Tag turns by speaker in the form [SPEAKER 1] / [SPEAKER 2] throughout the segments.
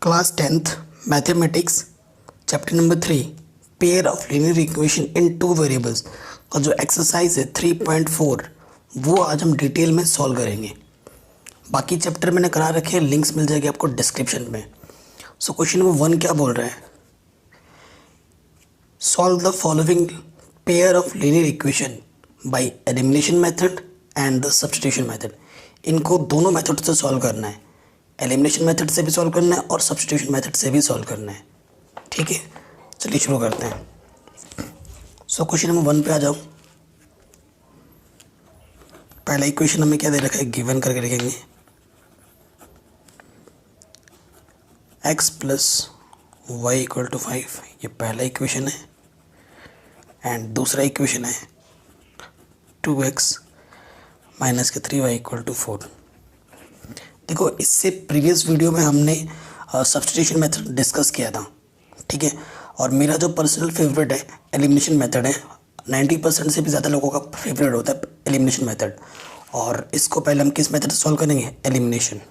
[SPEAKER 1] Class 10th mathematics chapter number 3 pair of linear equation in two variables का जो exercise है 3.4 वो आज हम डिटेल में सॉल्व करेंगे। बाकी चैप्टर मैंने करा रखे हैं, लिंक्स मिल जाएगी आपको डिस्क्रिप्शन में। सो क्वेश्चन नंबर 1 क्या बोल रहा है, solve the following pair of linear equation by elimination method and the substitution method. इनको दोनों मेथड से सॉल्व करना है, एलिमिनेशन मेथड से भी सॉल्व करना है और सब्स्टिट्यूशन मेथड से भी सॉल्व करना है। ठीक है, चलिए शुरू करते हैं। सो क्वेश्चन नंबर 1 पे आ जाओ। पहला इक्वेशन हमें क्या दे रखा है, गिवन करके लिखेंगे x plus y equal to 5, ये पहला इक्वेशन है। एंड दूसरा इक्वेशन है 2x माइनस के 3y इक्वल टू 4। देखो, इससे प्रीवियस वीडियो में हमने सब्स्टिट्यूशन मेथड डिस्कस किया था, ठीक है। और मेरा जो पर्सनल फेवरेट है एलिमिनेशन मेथड है, 90% से भी ज़्यादा लोगों का फेवरेट होता है एलिमिनेशन मेथड। और इसको पहले हम किस मेथड से सॉल्व करेंगे, एलिमिनेशन।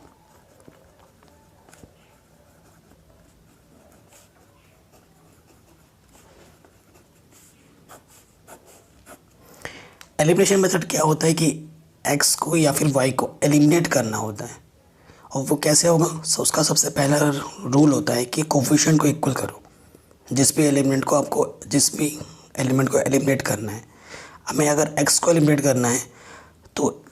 [SPEAKER 1] एलिमिनेशन मेथड क्या होता है कि x को या फिर y को एलिमिनेट करना होता है। और वो कैसे होगा, उसका सबसे पहला रूल होता है कि कोफिशिएंट को इक्वल करो। जिस भी एलिमेंट को एलिमिनेट करना है, हमें अगर x को एलिमिनेट करना है तो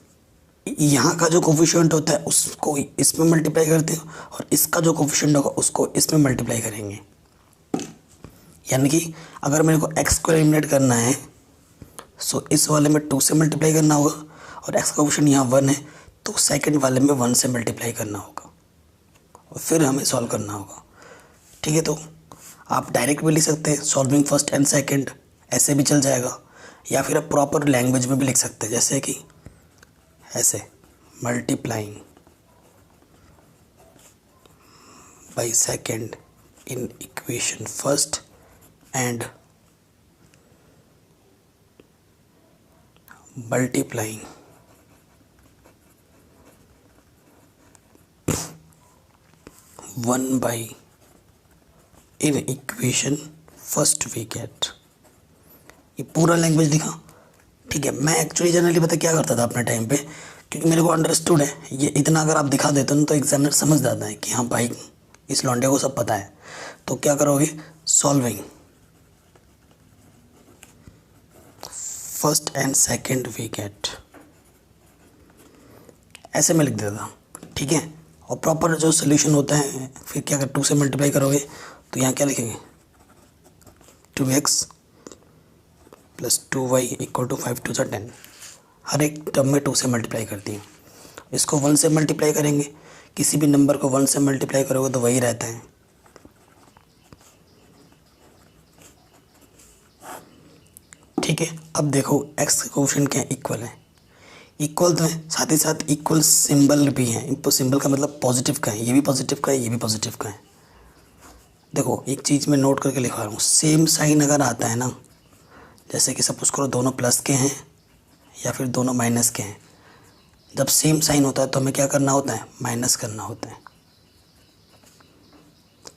[SPEAKER 1] यहाँ का जो कोफिशिएंट होता है उसको इसमें मल्टीप्लाई करते हैं और इसका जो कोफिशिएंट होगा उसको इसमें मल्टीप्लाई करेंगे। यानी कि अगर मेरे को x को एलिमिनेट करना है सो इस वाले में 2 से मल्टीप्लाई करना होगा और x का कोफिशिएंट यहाँ 1 है तो सेकंड वाले में 1 से मल्टीप्लाई करना होगा और फिर हमें सॉल्व करना होगा। ठीक है, तो आप डायरेक्ट भी लिख सकते हैं, सॉल्विंग फर्स्ट एंड सेकंड, ऐसे भी चल जाएगा। या फिर आप प्रॉपर लैंग्वेज में भी लिख सकते हैं, जैसे कि ऐसे multiplying by second in equation first and multiplying one by in equation first we get. ये पूरा लैंग्वेज लिखा, ठीक है। मैं एक्चुअली जनरली पता क्या करता था अपने टाइम पे, क्योंकि मेरे को अंडरस्टूड है ये इतना, अगर आप दिखा देते हो तो एग्जामिनर समझ जाता है कि हाँ भाई इस लौंडे को सब पता है। तो क्या करोगे, solving first and second we get, ऐसे में लिख देता, ठीक है। और प्रॉपर जो सोल्यूशन होता है फिर क्या कर, 2 से मल्टीप्लाई करोगे तो यहाँ क्या लिखेंगे, 2x plus 2y equal to 5 to 10। हर एक टर्म में 2 से मल्टीप्लाई करती है। इसको 1 से मल्टीप्लाई करेंगे, किसी भी नंबर को 1 से मल्टीप्लाई करोगे तो वही रहता है। ठीक है, अब देखो x के कोफिशिएंट क्या है, इक्वल है। इक्वल तो है, साथ ही साथ इक्वल सिंबल भी है। इक्वल सिंबल का मतलब पॉजिटिव का है, ये भी पॉजिटिव का है, ये भी पॉजिटिव का है। देखो एक चीज़ मैं नोट करके लिखवा रहा हूँ, सेम साइन अगर आता है ना, जैसे कि सपोज करो दोनों प्लस के हैं या फिर दोनों माइनस के हैं, जब सेम साइन होता है तो हमें क्या करना होता है, माइनस करना होता है।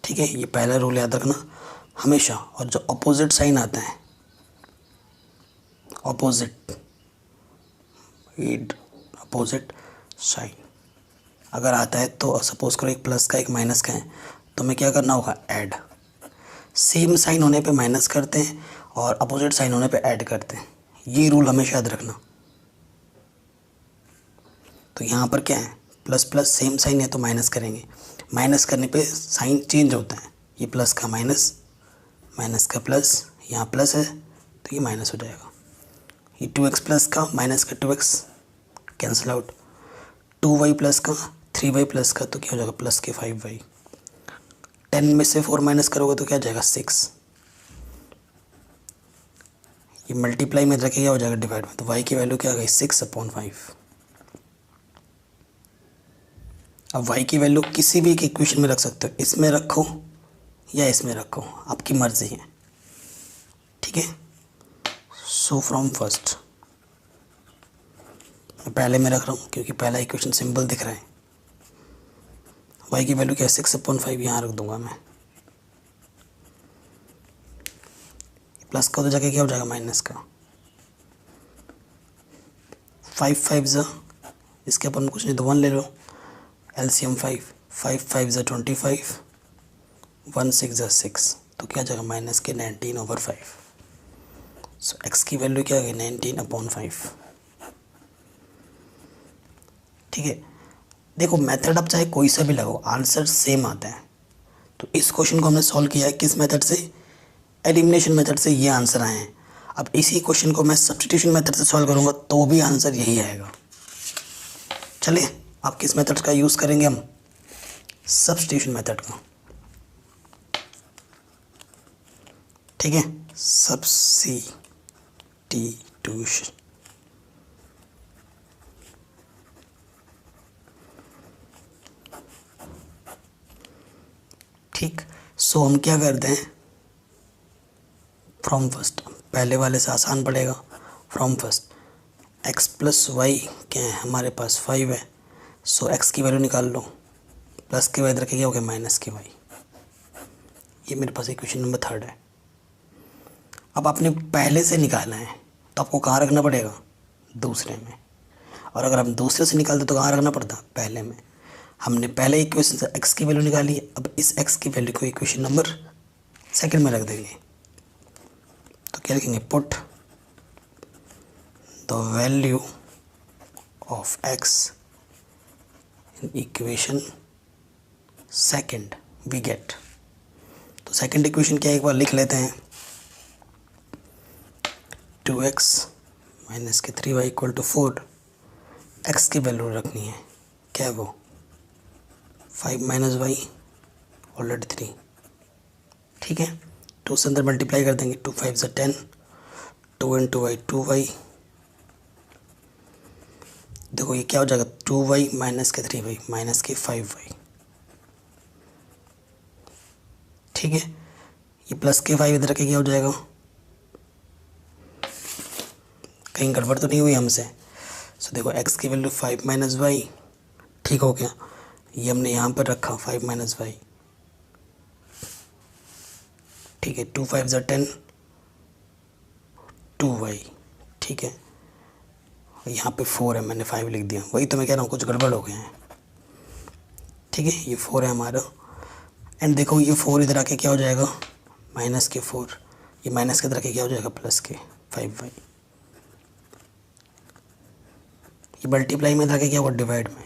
[SPEAKER 1] ठीक है, ये पहला रूल याद रखना हमेशा। और जो अपोजिट साइन आता है, अपोजिट साइन अगर आता है तो सपोज करो एक प्लस का एक माइनस का है तो हमें क्या करना होगा, ऐड। सेम साइन होने पे माइनस करते हैं और अपोजिट साइन होने पे ऐड करते हैं। ये रूल हमेशा याद रखना। तो यहाँ पर क्या है, प्लस प्लस सेम साइन है तो माइनस करेंगे, माइनस करने पे साइन चेंज होता है। ये प्लस का माइनस, माइनस का प्लस, यहाँ प्लस है तो ये माइनस हो जाएगा। ये 2x प्लस का माइनस का 2x cancel out, 2y plus का 3y प्लस का तो क्या हो जाएगा, प्लस के 5y। 10 में से 4 माइनस करोगे तो क्या हो जाएगा, 6। ये मल्टीप्लाई में रखे क्या हो जाएगा, डिवाइड में, तो y की वैल्यू क्या आ गई, 6/5। अब y की वैल्यू किसी भी एक इक्वेशन में रख सकते हो, इसमें रखो या इसमें रखो, आपकी मर्जी है। ठीक है, सो फ्रॉम फर्स्ट मैं पहले में रख रहा हूँ क्योंकि पहला इक्वेशन सिंपल दिख रहा है। वाई की वैल्यू क्या है 6/5 यहाँ रख दूंगा मैं, प्लस का तो जाके क्या हो जाएगा माइनस का, 5 5 ज़ा इसके अपन कुछ नहीं तो 1 ले लो, एलसीएम 5 5 5 ज़ा 25, 1 6 ज़ा 6, तो क्या जाएगा माइनस के 19/5। सो एक्स की वैल्यू क्या है 19/5। ठीक है, देखो मेथड आप चाहे कोई सा भी लगाओ आंसर सेम आता है। तो इस क्वेश्चन को हमने सॉल्व किया है किस मेथड से, एलिमिनेशन मेथड से, ये आंसर आए हैं। अब इसी क्वेश्चन को मैं सब्स्टिट्यूशन मेथड से सॉल्व करूंगा तो भी आंसर यही आएगा। चलिए आप किस मेथड का यूज़ करेंगे, हम सब्स्टिट्यूशन मेथड का। ठीक है, सब्स्टिट्यूशन। ठीक, सो हम क्या करते हैं, फ्रॉम फर्स्ट, पहले वाले से आसान पड़ेगा। From first x plus y क्या है हमारे पास 5 है, सो x की वैल्यू निकाल लो, प्लस के बाद रखेगा क्या हो गया माइनस के वाई। ये मेरे पास इक्वेशन नंबर 3 है। अब आपने पहले से निकालना है तो आपको कहाँ रखना पड़ेगा, दूसरे में। और अगर हम दूसरे से निकालते तो कहाँ रखना पड़ता, पहले में। हमने पहले इक्वेशन से x की वैल्यू निकाली, अब इस x की वैल्यू को इक्वेशन नंबर 2 में रख देंगे। तो क्या लिखेंगे, put the value of x in equation 2 we get. तो सेकंड इक्वेशन क्या है एक बार लिख लेते हैं, 2x माइनस के 3y इक्वल टू 4। x की वैल्यू रखनी है क्या है वो 5 माइनस वाई ऑलरेडी 3। ठीक है, 2 से अंदर मल्टीप्लाई कर देंगे, 2 5 ज़ा 10, 2 इंटू वाई 2y। देखो ये क्या हो जाएगा 2y माइनस के 3y माइनस के 5y। ठीक है, ये प्लस के 5 इधर के क्या हो जाएगा, कहीं गड़बड़ तो नहीं हुई हमसे। सो देखो x की वैल्यू 5 माइनस वाई, ठीक हो गया, ये हमने यहाँ पर रखा 5 माइनस वाई। ठीक है, 2 5 ज़ा 10, 2y। ठीक है, यहाँ पे 4 है, मैंने 5 लिख दिया, वही तो मैं कह रहा हूँ कुछ गड़बड़ हो गए हैं। ठीक है, ये 4 है हमारा, एंड देखो ये 4 इधर आके क्या हो जाएगा माइनस के 4, ये माइनस के इधर आके क्या हो जाएगा प्लस के 5y। ये मल्टीप्लाई में था कि क्या हुआ डिवाइड में।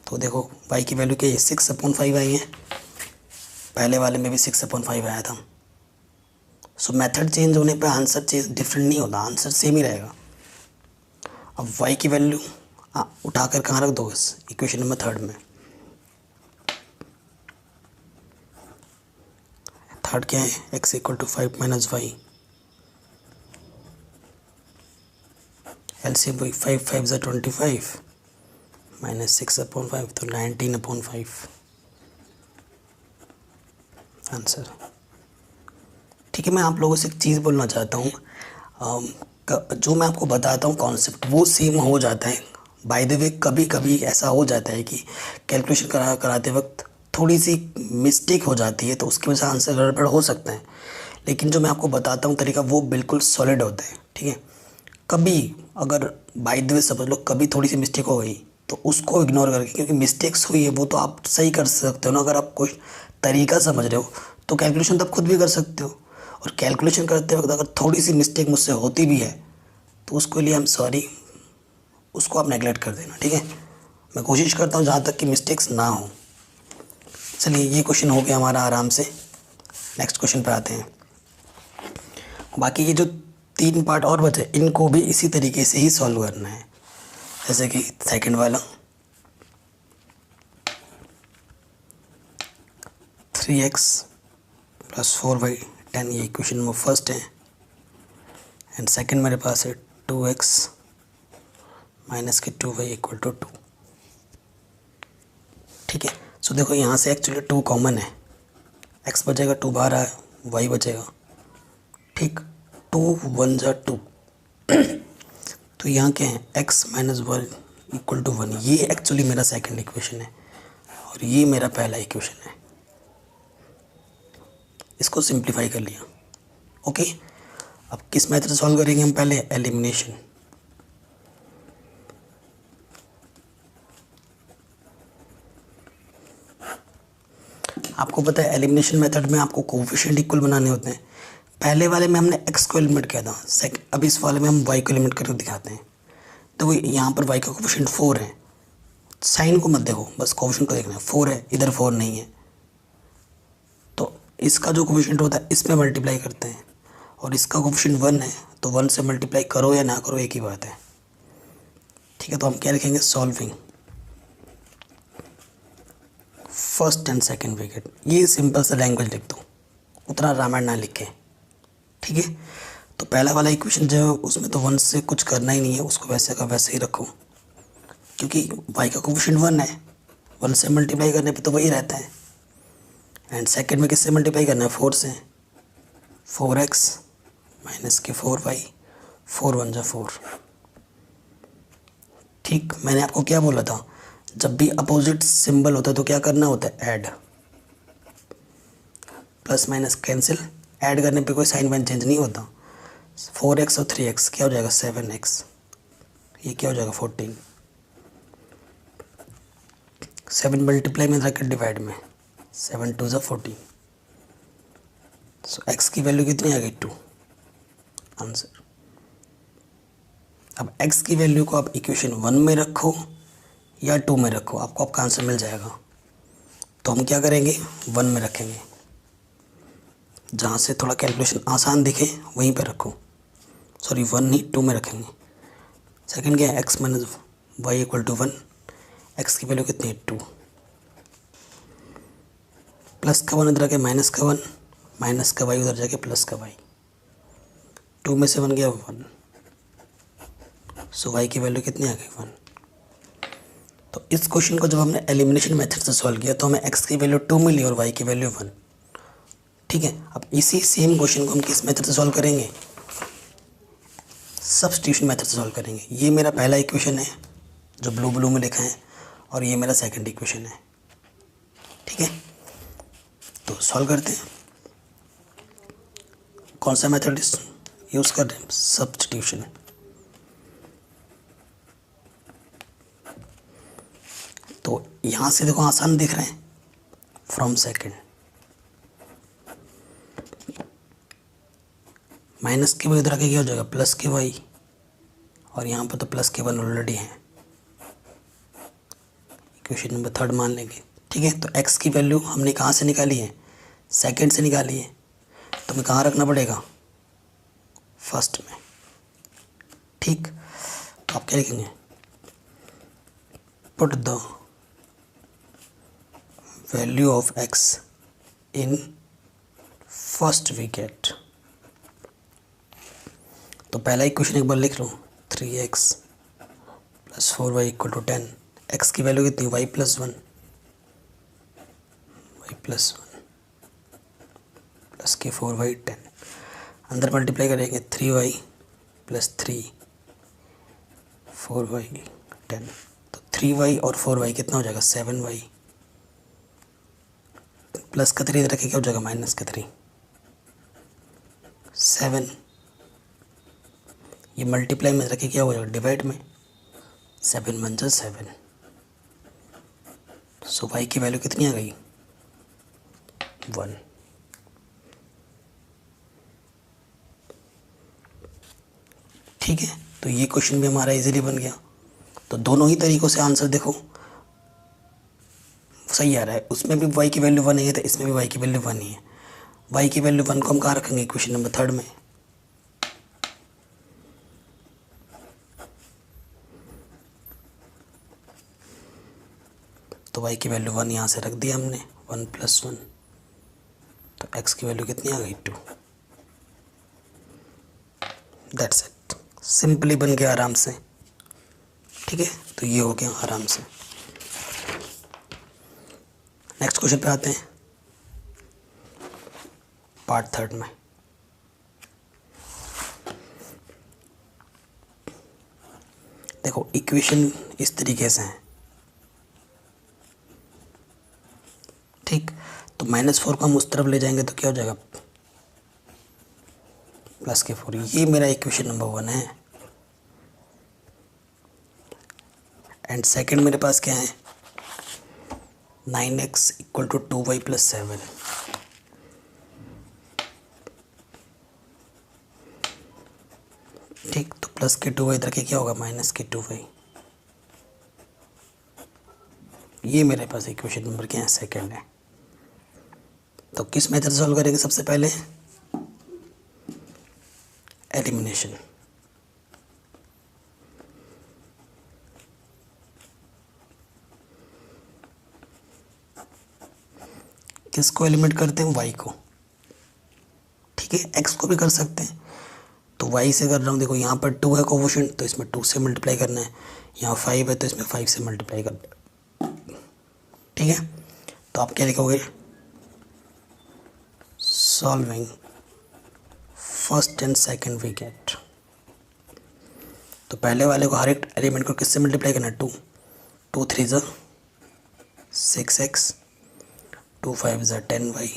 [SPEAKER 1] तो देखो y की वैल्यू क्या है 6/5 आई है, पहले वाले में भी 6/5 आया था। सो मेथड चेंज होने पे आंसर चेंज डिफरेंट नहीं होता, आंसर सेम ही रहेगा। अब y की वैल्यू उठाकर कहाँ रख दो, इस इक्वेशन नंबर 3 में। थर्ड क्या है, x equal to 5 minus y, LCM वही 5 5 ज़ा 25 माइनस 6/5, तो 19/5 आंसर। ठीक है, मैं आप लोगों से एक चीज़ बोलना चाहता हूँ, जो मैं आपको बताता हूँ कॉन्सेप्ट वो सेम हो जाता है। बाय द वे कभी कभी ऐसा हो जाता है कि कैलकुलेशन कराते वक्त थोड़ी सी मिस्टेक हो जाती है, तो उसकी वजह से आंसर गड़बड़ हो सकता है। लेकिन जो मैं आपको बताता हूँ तरीका वो बिल्कुल सॉलिड होता है। ठीक है, कभी अगर बाय द वे समझ लो कभी थोड़ी सी मिस्टेक हो गई तो उसको इग्नोर करके, क्योंकि मिस्टेक्स हुई है वो तो आप सही कर सकते हो ना। अगर आप कुछ तरीका समझ रहे हो तो कैलकुलेशन तो आप खुद भी कर सकते हो, और कैलकुलेशन करते वक्त अगर थोड़ी सी मिस्टेक मुझसे होती भी है तो उसके लिए आई एम सॉरी, उसको आप नेगलेक्ट कर देना। ठीक है, मैं कोशिश करता हूँ जहाँ तक कि मिस्टेक्स ना हो। चलिए ये क्वेश्चन हो गया हमारा आराम से, नेक्स्ट क्वेश्चन पे आते हैं। बाकी ये जो 3 पार्ट और बचे इनको भी इसी तरीके से ही सॉल्व करना है, जैसे कि सेकंड वाला 3x प्लस 4y 10, ये इक्वेशन नंबर फर्स्ट है। एंड सेकंड मेरे पास है 2x माइनस के 2y इक्वल टू 2। ठीक है, सो देखो यहाँ से एक्चुअली 2 कॉमन है, x बचेगा 2 बाहर आया, y बचेगा। ठीक, 2 1 ज़ा 2 तो यहाँ क्या है x माइनस 1 इक्वल टू 1, ये एक्चुअली मेरा सेकंड इक्वेशन है और ये मेरा पहला इक्वेशन है। इसको सिंप्लीफाई कर लिया। ओके, अब किस मेथड से सॉल्व करेंगे हम? पहले एलिमिनेशन। आपको पता है एलिमिनेशन मेथड में आपको कोफिशिएंट इक्वल बनाने होते हैं। पहले वाले में हमने एक्स को एलिमिनेट किया था, अब इस वाले में हम वाई को एलिमिनेट करके दिखाते हैं। तो यहाँ पर वाई का कोफिशिएंट 4 है, साइन को मत देखो, बस कोफिशिएंट को देखना है। 4 है, इधर 4 नहीं है, तो इसका जो कोफिशिएंट होता है इसमें मल्टीप्लाई करते हैं, और इसका कोफिशिएंट 1 है, तो 1 से मल्टीप्लाई करो या ना करो एक ही बात है। ठीक है, तो हम क्या लिखेंगे? Solving first and second bracket. ये सिंपल सा लैंग्वेज लिख दो, उतना रामायण ना लिखे। ठीक है, तो पहला वाला इक्वेशन जो है उसमें तो 1 से कुछ करना ही नहीं है, उसको वैसे का वैसे ही रखो, क्योंकि y का कोफिशिएंट 1 है, 1 से मल्टीप्लाई करने पे तो वही रहता है। एंड सेकंड में किससे मल्टीप्लाई करना है? 4 से। 4x माइनस के 4y, 4 1 जा 4। ठीक, मैंने आपको क्या बोला था, जब भी अपोजिट सिंबल होता है तो क्या करना होता है? Add. Plus minus cancel, add करने पे कोई साइन वाइन चेंज नहीं होता। 4x और 3x क्या हो जाएगा? 7x। ये क्या हो जाएगा? 14। 7 मल्टीप्लाई में रख डिवाइड में, 7 2 ज़ा 14। सो x की वैल्यू कितनी आ गई? 2। आंसर। अब x की वैल्यू को आप इक्वेशन 1 में रखो या 2 में रखो, आपको आपका आंसर मिल जाएगा। तो हम क्या करेंगे? 1 में रखेंगे, जहाँ से थोड़ा कैलकुलेशन आसान दिखे वहीं पर रखो। सॉरी 1 नहीं 2 में रखेंगे। सेकंड क्या है? x minus y equal to 1। x की वैल्यू कितनी है? 2। प्लस का 1 इधर आके माइनस का 1, माइनस का y उधर जाके प्लस का y। 2 में से 1 गया 1, सो y की वैल्यू कितनी आ गई? 1। तो इस क्वेश्चन को जब हमने एलिमिनेशन मेथड से सॉल्व किया तो हमें x की वैल्यू 2 मिली और y की वैल्यू 1। ठीक है, अब इसी सेम क्वेश्चन को हम किस मेथड से सॉल्व करेंगे? सब्स्टिट्यूशन मेथड से सॉल्व करेंगे। ये मेरा पहला इक्वेशन है जो ब्लू में लिखा है, और ये मेरा सेकंड इक्वेशन है। ठीक है, तो सॉल्व करते हैं। कौन सा मेथड यूज़ कर रहे हैं? सब्स्टिट्यूशन। तो यहाँ से देखो आसान दिख रहे हैं, फ्रॉम सेकंड। माइनस के वाई उधर आके क्या हो जाएगा? प्लस के वाई, और यहाँ पर तो प्लस के 1 ऑलरेडी है, इक्वेशन नंबर 3 मान लेंगे। ठीक है, तो x की वैल्यू हमने कहाँ से निकाली है? सेकंड से निकाली है, तो हमें कहाँ रखना पड़ेगा? फर्स्ट में। ठीक, तो आप क्या लिखेंगे? Put the value of x in first bracket. तो पहला इक्वेशन एक बार लिख लो, 3x plus 4y equal to 10। x की वैल्यू कितनी? y plus 1, y plus 1 plus के 4y 10। अंदर मल्टीप्लाई करेंगे 3y प्लस 3 4y 10। तो 3y और 4y कितना हो जाएगा? 7y प्लस का 3 इधर रखे क्या हो जाएगा? माइनस का 3 7। ये मल्टीप्लाई में रखे क्या हो जाएगा? डिवाइड में, 7 1 जा 7। सो y की वैल्यू कितनी आ गई? 1। ठीक है, तो ये क्वेश्चन भी हमारा इजीली बन गया। तो दोनों ही तरीक़ों से आंसर देखो सही आ रहा है। उसमें भी y की वैल्यू 1 ही है, तो इसमें भी y की वैल्यू 1 ही है। y की वैल्यू 1 को हम कहाँ रखेंगे? क्वेश्चन नंबर 3 में। तो y की वैल्यू 1 यहाँ से रख दिया हमने, 1 प्लस 1। तो x की वैल्यू कितनी आ गई? 2। दैट्स इट, सिंपली बन गया आराम से। ठीक है, तो ये हो गया आराम से। नेक्स्ट क्वेश्चन पे आते हैं, पार्ट 3 में। देखो इक्वेशन इस तरीके से है, ठीक। तो -4 को हम उस तरफ ले जाएंगे तो क्या हो जाएगा, +4। ये मेरा इक्वेशन नंबर 1 है। एंड सेकंड मेरे पास क्या है, 9x = 2y + 7। ठीक, तो +2y इधर के क्या होगा, -2y। ये मेरे पास इक्वेशन नंबर क्या है, सेकंड है। तो किस मेथड से सॉल्व करेंगे, सबसे पहले एलिमिनेशन। किसको एलिमिनेट करते हैं, y को, ठीक है। x को भी कर सकते हैं, तो y से कर रहा हूँ। देखो यहाँ पर 2 है कोफिशिएंट, तो इसमें 2 से मल्टीप्लाई करना है। यहाँ 5 है तो इसमें 5 से मल्टीप्लाई करना है, ठीक है। तो आप क्या लिखोगे, solving first and second we get. तो पहले वाले को हर एक एलिमेंट को किससे मल्टीप्लाई करना है, 2 2 3 ज़ा 6x, 2 5 ज़ा 10y,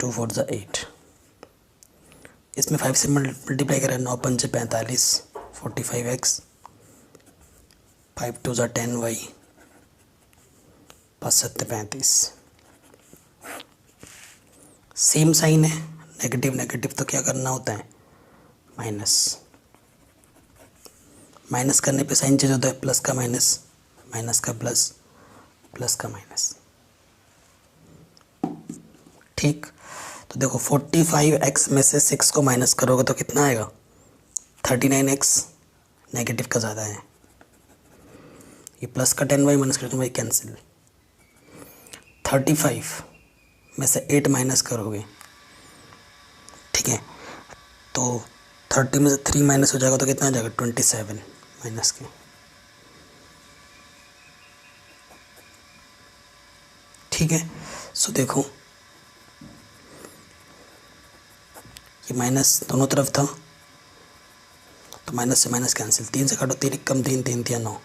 [SPEAKER 1] 2 4 ज़ा 8। इसमें 5 से मल्टीप्लाई करें, 9 5 45, 45x, 5 2 ज़ा 10y, 5 7 35। सेम साइन है, नेगेटिव नेगेटिव तो क्या करना होता है, माइनस। माइनस करने पे साइन चेंज होता है, प्लस का माइनस, माइनस का प्लस, प्लस का माइनस, ठीक। तो देखो 45x में से 6 को माइनस करोगे तो कितना आएगा, 39x, नेगेटिव का ज़्यादा है। ये प्लस का 10y माइनस का 10y कैंसिल। 35 में से 8 माइनस करोगे, ठीक है। तो 30 में से 3 माइनस हो जाएगा तो कितना आ जाएगा, 27 माइनस के, ठीक है। सो देखो ये माइनस दोनों तरफ था, तो माइनस से माइनस कैंसिल। 3 से काटो, 3 कम 3, 3 3 9,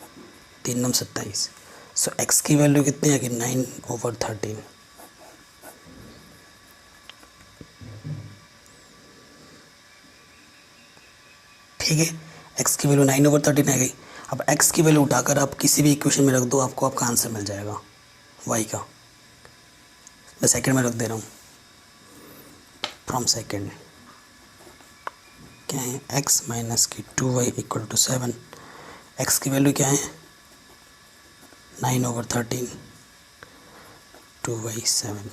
[SPEAKER 1] 3 9 27। सो x की वैल्यू कितनी है कि 9/13। ठीक है, x की वैल्यू 9/13 आ गई। अब x की वैल्यू उठाकर आप किसी भी इक्वेशन में रख दो, आपको आपका आंसर मिल जाएगा y का। मैं सेकंड में रख दे रहा हूँ, फ्रॉम सेकंड क्या है, x - 2y = 7। x की वैल्यू क्या है, 9/13, 2y 7।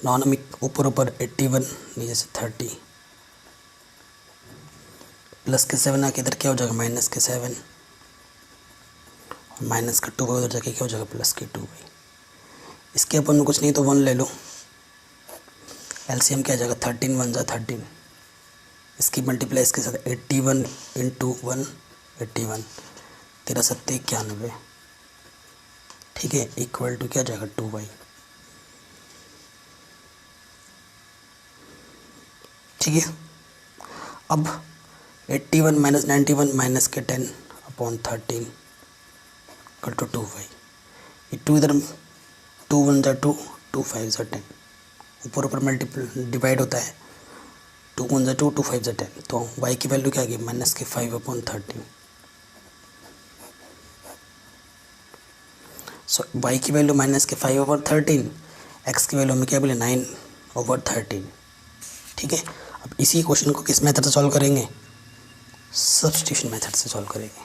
[SPEAKER 1] नॉन ऊपर ऊपर 81, नीचे से 30, प्लस के 7 आके इधर क्या हो जाएगा, माइनस के 7, और माइनस का 2 उधर जाके क्या हो जाएगा, प्लस के 2। इसके अपन में कुछ नहीं तो 1 ले लो, एलसीएम क्या आ जाएगा, 13 1 ज़ा 13। इसकी मल्टीप्लाई इसके साथ 81 × 1 81, 13 7 91, ठीक है, इक्वल टू क्या आ जाएगा, 2y। ठीक है, अब 81 - 91 माइनस के 10/13 = 2y। ये 2 इधर 2 1 ज़ा 2, 2 5 ज़ा 10, ऊपर ऊपर मल्टीपल डिवाइड होता है, 2 1 ज़ा 2, 2 5 ज़ा 10। तो y की वैल्यू क्या आ गई, -5/13। सो y की वैल्यू -5/13, x की वैल्यू में क्या बोले, 9/13। ठीक है, अब इसी क्वेश्चन को किस मेथड से सॉल्व करेंगे, सब्स्टिट्यूशन मेथड से सॉल्व करेंगे।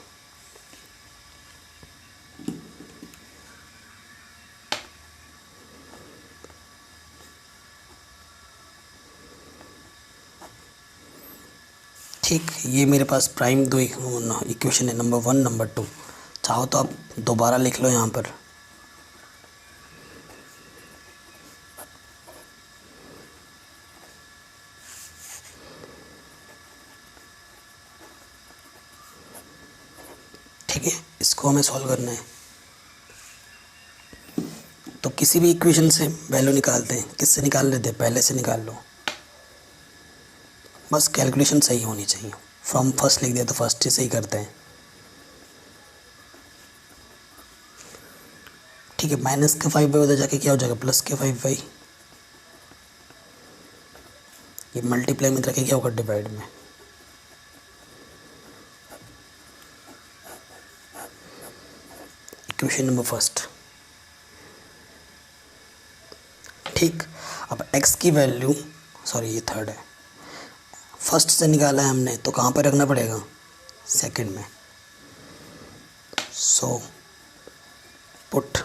[SPEAKER 1] ठीक, ये मेरे पास प्राइम दो इक्वेशन है, नंबर 1 नंबर 2। चाहो तो आप दोबारा लिख लो यहाँ पर। ठीक है, इसको हमें सॉल्व करना है। तो किसी भी इक्वेशन से वैल्यू निकालते हैं, किससे निकाल लेते हैं, पहले से निकाल लो, बस कैलकुलेशन सही होनी चाहिए। फ्रॉम फर्स्ट लिख दिया तो फर्स्ट से ही करते हैं। ठीक है, माइनस के 5y उधर जाके क्या हो जाएगा, प्लस के 5y। ये मल्टीप्लाई में रखे क्या होगा, डिवाइड में। Equation number first. ठीक, अब x की वैल्यू, सॉरी ये थर्ड है, फर्स्ट से निकाला है हमने तो कहाँ पर रखना पड़ेगा, सेकंड में। So put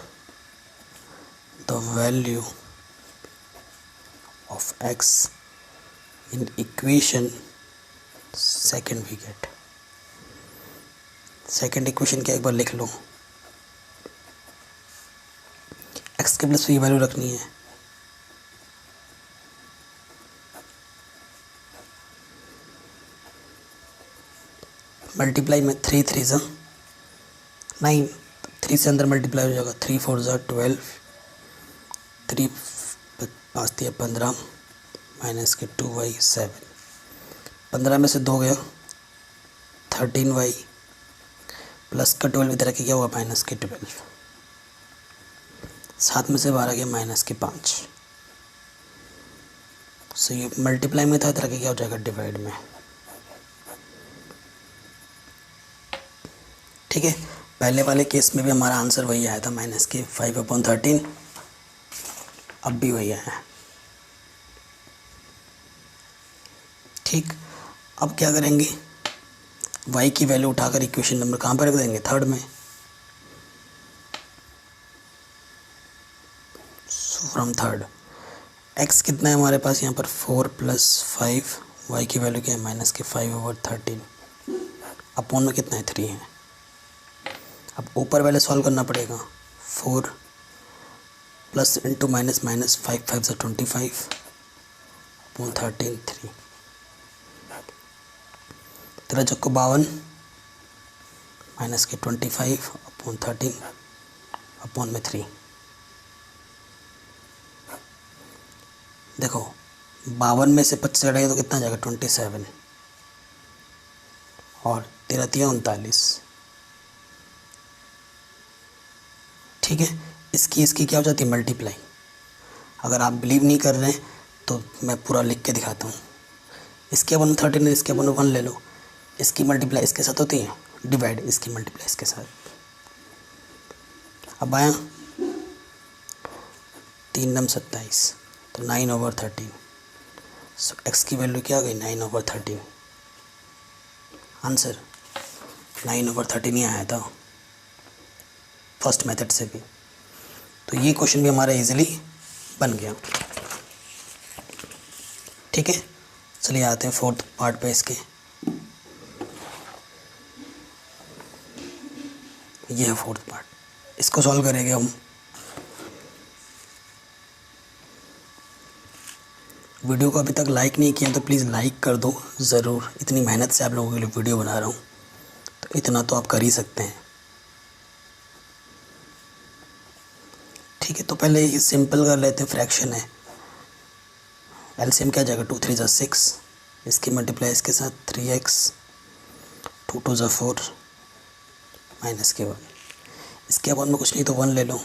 [SPEAKER 1] the value of x in equation second we get. Second equation क्या एक बार लिख लो, x के प्लस y वैल्यू रखनी है। मल्टीप्लाई में 3 3 ज़ा 9, 3 से अंदर मल्टीप्लाई हो जाएगा, 3 4 ज़ा 12, 3 5 दिया 15, माइनस के 2y 7, 15 में से 2 गया 13y, प्लस का 12 इधर के क्या हुआ, माइनस के 12, 7 में से 12 गया माइनस के 5। सो ये मल्टीप्लाई में था, इधर के क्या हो जाएगा, डिवाइड में। ठीक है, पहले वाले केस में भी हमारा आंसर वही आया था, माइनस के 5/13, अब भी वही आया है। ठीक, अब क्या करेंगे, y की वैल्यू उठाकर इक्वेशन नंबर कहाँ पर रख देंगे, थर्ड में। फ्रॉम थर्ड x कितना है हमारे पास यहाँ पर, 4 + 5, y की वैल्यू क्या है, माइनस के 5/13, अपॉन में कितना है, 3 है। अब ऊपर वाले सॉल्व करना पड़ेगा, 4 प्लस इंटू माइनस माइनस 5 5 से 25 अपॉन 13 3, 13 चौको 52 माइनस के 25 अपॉन 13 अपॉन में 3। देखो 52 में से 25 हटाएगा तो कितना जाएगा, 27, और 13 3 39। ठीक है, इसकी क्या हो जाती है, मल्टीप्लाई। अगर आप बिलीव नहीं कर रहे हैं तो मैं पूरा लिख के दिखाता हूँ। इसके अपन 13 है, इसके अपन 1 ले लो, इसकी मल्टीप्लाई इसके साथ होती है, डिवाइड इसकी मल्टीप्लाई इसके साथ। अब आया 3 नम 27, तो 9/13। सो x की वैल्यू क्या आ गई, 9/13। आंसर 9/13 ही आया था फर्स्ट मेथड से भी। तो ये क्वेश्चन भी हमारा इजीली बन गया। ठीक है, चलिए आते हैं फोर्थ पार्ट पे इसके। ये है फोर्थ पार्ट, इसको सॉल्व करेंगे हम। वीडियो को अभी तक लाइक नहीं किया तो प्लीज़ लाइक कर दो ज़रूर, इतनी मेहनत से आप लोगों के लिए वीडियो बना रहा हूँ तो इतना तो आप कर ही सकते हैं। ठीक है, तो पहले ये सिंपल कर लेते हैं, फ्रैक्शन है, एलसीएम क्या जाएगा, 2 3 ज़ा 6, इसकी मल्टीप्लाई इसके साथ 3x, 2 2 ज़ा 4 माइनस के 1, इसके बाद में कुछ नहीं तो 1 ले लो,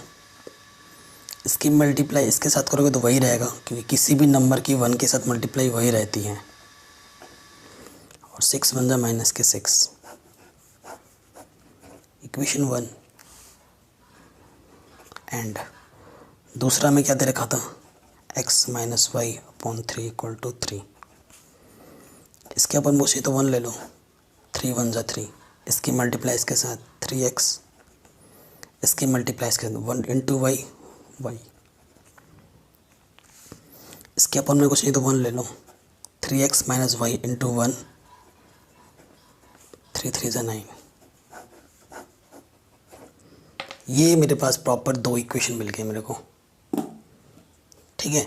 [SPEAKER 1] इसकी मल्टीप्लाई इसके साथ करोगे तो वही रहेगा, क्योंकि किसी भी नंबर की 1 के साथ मल्टीप्लाई वही रहती है, और 6 बन जा माइनस के 6, इक्वेशन 1। एंड दूसरा में क्या दे रखा था, x minus y upon 3 equal to 3, इसके अपन पूछे तो 1 ले लो, 3 1 जा 3, इसकी मल्टीप्लाई इसके साथ 3x, इसकी मल्टीप्लाई इसके साथ 1 इंटू वाई वाई, इसके अपन में कुछ नहीं तो 1 ले लो, 3x माइनस वाई इंटू 1, 3 3 जा 9। ये मेरे पास प्रॉपर 2 इक्वेशन मिल गए मेरे को। ठीक है,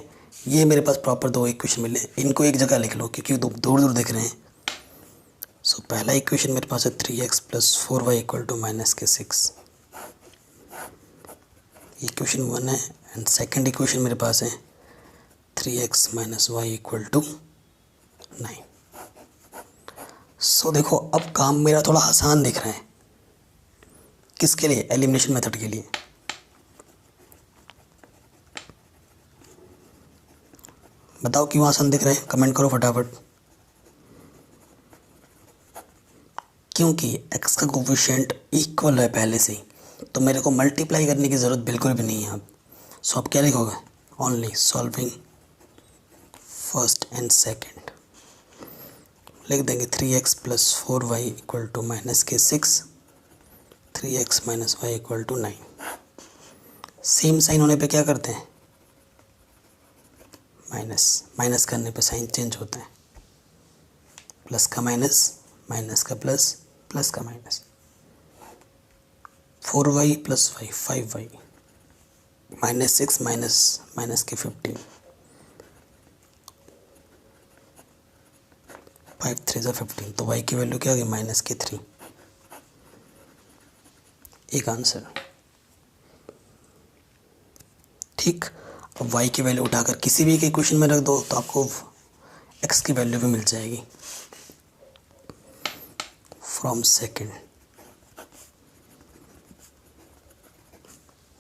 [SPEAKER 1] ये मेरे पास प्रॉपर 2 इक्वेशन मिले, इनको एक जगह लिख लो क्योंकि दूर दूर दिख रहे हैं। सो पहला इक्वेशन मेरे पास है 3x plus 4y equal to minus के 6, इक्वेशन 1 है। एंड सेकंड इक्वेशन मेरे पास है 3x minus y equal to 9। So देखो अब काम मेरा थोड़ा आसान दिख रहा है। किसके लिए? एलिमिनेशन मेथड के लिए। बताओ क्यों आसान दिख रहा है, कमेंट करो फटाफट। क्योंकि x का कोफिशिएंट इक्वल है पहले से ही, तो मेरे को मल्टीप्लाई करने की ज़रूरत बिल्कुल भी नहीं है अब। सो अब क्या लिखोगे? Only solving first and second. लिख देंगे 3x plus 4y equal to minus के 6, 3x minus y equal to 9। Same sign होने पे क्या करते हैं? माइनस। माइनस करने पे साइन चेंज होता है। प्लस का माइनस, माइनस का प्लस, प्लस का minus. 4y plus y 5y, minus 6 minus minus के 15, 5 3 ज़ा 15। तो y की वैल्यू क्या होगी? माइनस के 3। एक आंसर। ठीक। अब y की वैल्यू उठाकर किसी भी एक इक्वेशन में रख दो तो आपको x की वैल्यू भी मिल जाएगी फ्रॉम सेकंड।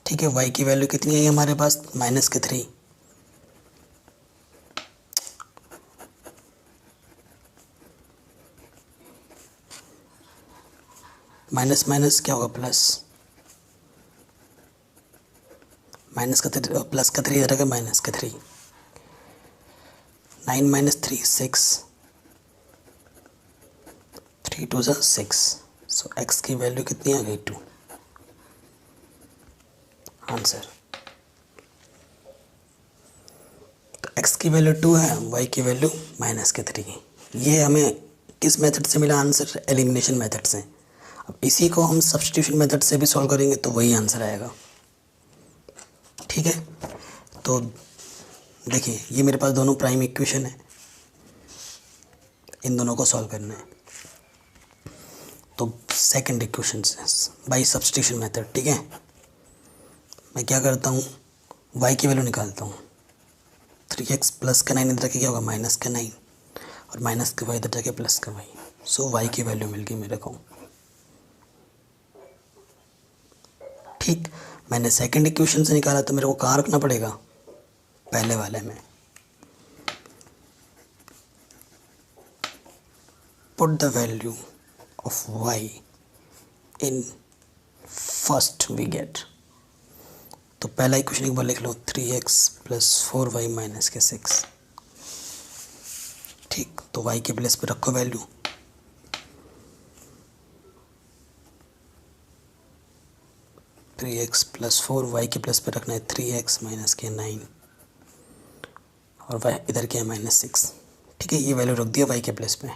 [SPEAKER 1] ठीक है, y की वैल्यू कितनी आई हमारे पास? माइनस के 3। माइनस माइनस क्या होगा? प्लस। माइनस का 3 प्लस का 3 इधर का माइनस का 3। 9 माइनस 3 6, 3 2 ज़ा 6। सो x की वैल्यू कितनी आ गई? 2। आंसर। तो x की वैल्यू 2 है, y की वैल्यू माइनस के 3। ये हमें किस मेथड से मिला आंसर? एलिमिनेशन मेथड से। अब इसी को हम सब्स्टिट्यूशन मेथड से भी सॉल्व करेंगे तो वही आंसर आएगा। ठीक है, तो देखिए ये मेरे पास दोनों प्राइम इक्वेशन है, इन दोनों को सॉल्व करना है। तो सेकंड इक्वेशन से बाय सब्स्टिट्यूशन मेथड। ठीक है, मैं क्या करता हूँ? y की वैल्यू निकालता हूँ। 3x प्लस का 9 इधर के क्या होगा? माइनस का 9, और माइनस का y इधर जाके प्लस का y। सो y की वैल्यू मिल गई मेरे को। ठीक, मैंने सेकंड इक्वेशन से निकाला तो मेरे को कहाँ रखना पड़ेगा? पहले वाले में। Put the value of y in first we get. तो पहला इक्वेशन एक बार लिख लो, 3x प्लस 4y माइनस के 6। ठीक, तो y के प्लेस पे रखो value. Three x plus 4, y के प्लस पे रखना है 3x माइनस के 9, और वाई इधर क्या है? माइनस 6। ठीक है, ये वैल्यू रख दिया y के प्लेस पे।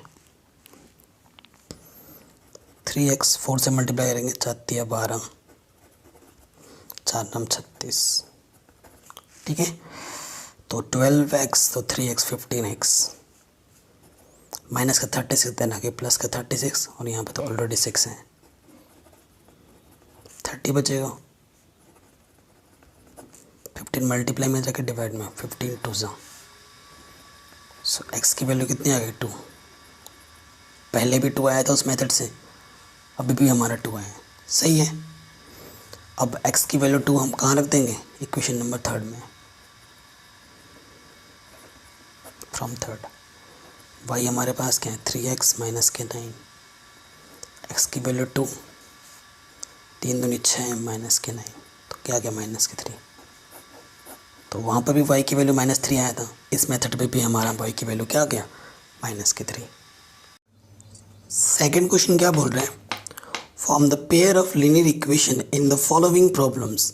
[SPEAKER 1] 3x 4 से मल्टीप्लाई करेंगे, 4 12, 4 9 36। ठीक है, तो 12x, तो 3x 15x, माइनस का 36 देना कि प्लस का 36, और यहाँ पे तो ऑलरेडी 6 है, 30 बचेगा। 15 मल्टीप्लाई में जाकर डिवाइड में, 15 2 ज़ा। सो x की वैल्यू कितनी आ गई? 2। पहले भी 2 आया था उस मेथड से, अभी भी हमारा 2 आया। सही है। अब x की वैल्यू 2 हम कहाँ रख देंगे? इक्वेशन नंबर 3 में, फ्रॉम 3rd। y हमारे पास क्या है? 3x माइनस के 9, x की वैल्यू 2, 3 दूनी 6 माइनस के 9, तो क्या गया? माइनस के 3। तो वहाँ पर भी y की वैल्यू माइनस 3 आया था, इस मेथड पे भी हमारा y की वैल्यू क्या गया? माइनस के 3। सेकेंड क्वेश्चन क्या बोल रहे हैं? Form the pair of linear equation in the following problems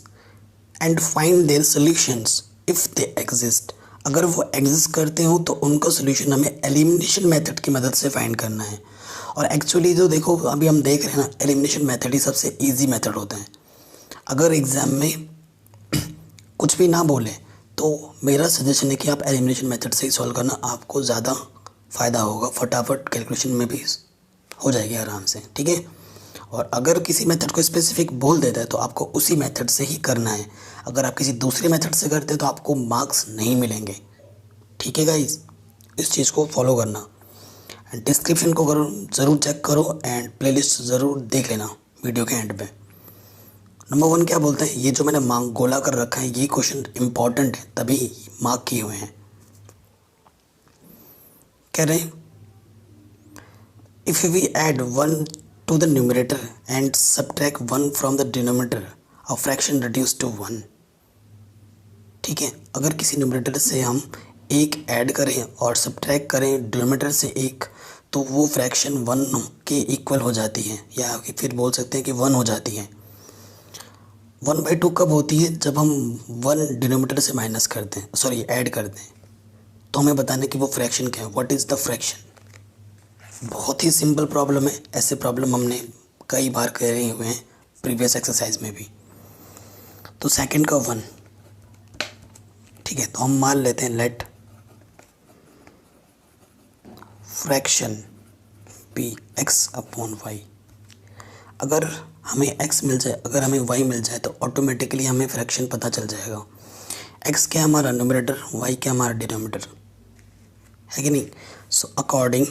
[SPEAKER 1] and find their solutions if they exist. अगर वो एग्जिस्ट करते हो तो उनका सोल्यूशन हमें एलिमिनेशन मेथड की मदद से फाइंड करना है। और एक्चुअली जो देखो अभी हम देख रहे हैं ना, एलिमिनेशन मेथड ही सबसे इजी मेथड होता है। अगर एग्ज़ाम में कुछ भी ना बोले तो मेरा सजेशन है कि आप एलिमिनेशन मेथड से ही सॉल्व करना, आपको ज़्यादा फ़ायदा होगा, फटाफट कैलकुलेशन में भी हो जाएगी आराम से। ठीक है, और अगर किसी मेथड को स्पेसिफिक बोल देता है तो आपको उसी मेथड से ही करना है। अगर आप किसी दूसरे मेथड से करते हैं तो आपको मार्क्स नहीं मिलेंगे। ठीक है गाइज, इस चीज़ को फॉलो करना। डिस्क्रिप्शन को करो ज़रूर चेक करो एंड प्लेलिस्ट ज़रूर देख लेना वीडियो के एंड पे। नंबर 1 क्या बोलते हैं, ये जो मैंने मार्क गोला कर रखा है ये क्वेश्चन इंपॉर्टेंट है तभी मार्क किए हुए हैं। कह रहे हैं if we add 1 to the numerator and subtract 1 from the denominator a fraction reduce to 1। ठीक है, अगर किसी न्यूमरेटर से हम 1 ऐड करें और सबट्रैक्ट करें डिनोमिनेटर से 1 तो वो फ्रैक्शन 1 के इक्वल हो जाती है, या फिर बोल सकते हैं कि 1 हो जाती है। 1/2 कब होती है, जब हम 1 डिनोमिनेटर से माइनस करते हैं, सॉरी ऐड करते हैं। तो हमें बताना कि वो फ्रैक्शन क्या है, व्हाट इज़ द फ्रैक्शन। बहुत ही सिंपल प्रॉब्लम है, ऐसे प्रॉब्लम हमने कई बार करे हुए हैं प्रीवियस एक्सरसाइज में भी। तो सेकंड का 1, ठीक है, तो हम मान लेते हैं let fraction be x upon y। अगर हमें x मिल जाए, अगर हमें y मिल जाए तो ऑटोमेटिकली हमें फ्रैक्शन पता चल जाएगा। x क्या हमारा न्यूमरेटर, y क्या हमारा डिनोमिनेटर, है कि नहीं। So according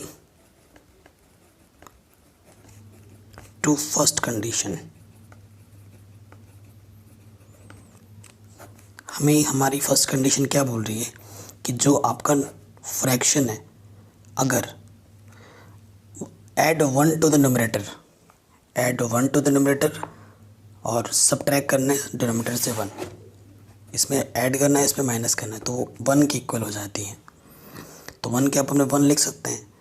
[SPEAKER 1] to first condition हमें हमारी फर्स्ट कंडीशन क्या बोल रही है कि जो आपका फ्रैक्शन है, अगर add 1 to the numerator, add 1 to the numerator और सबट्रैक्ट करना है डिनोमिनेटर से 1, इसमें ऐड करना है इसमें माइनस करना है, तो 1 की इक्वल हो जाती है। तो 1 के आप अपने 1 लिख सकते हैं।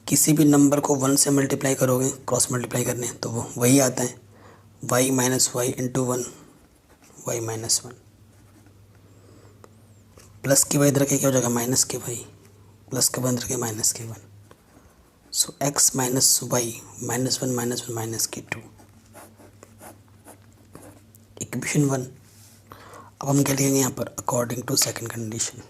[SPEAKER 1] किसी भी नंबर को 1 से मल्टीप्लाई करोगे, क्रॉस मल्टीप्लाई करने तो वो वही आता है, y minus y into 1 y minus 1। Plus के वाई इधर के क्या हो जाएगा, माइनस के वाई, प्लस के वन इधर के माइनस के 1। सो x माइनस वाई -1 -1 माइनस के 2, इक्वेशन 1। अब हम क्या लिखेंगे यहाँ पर, according to second condition.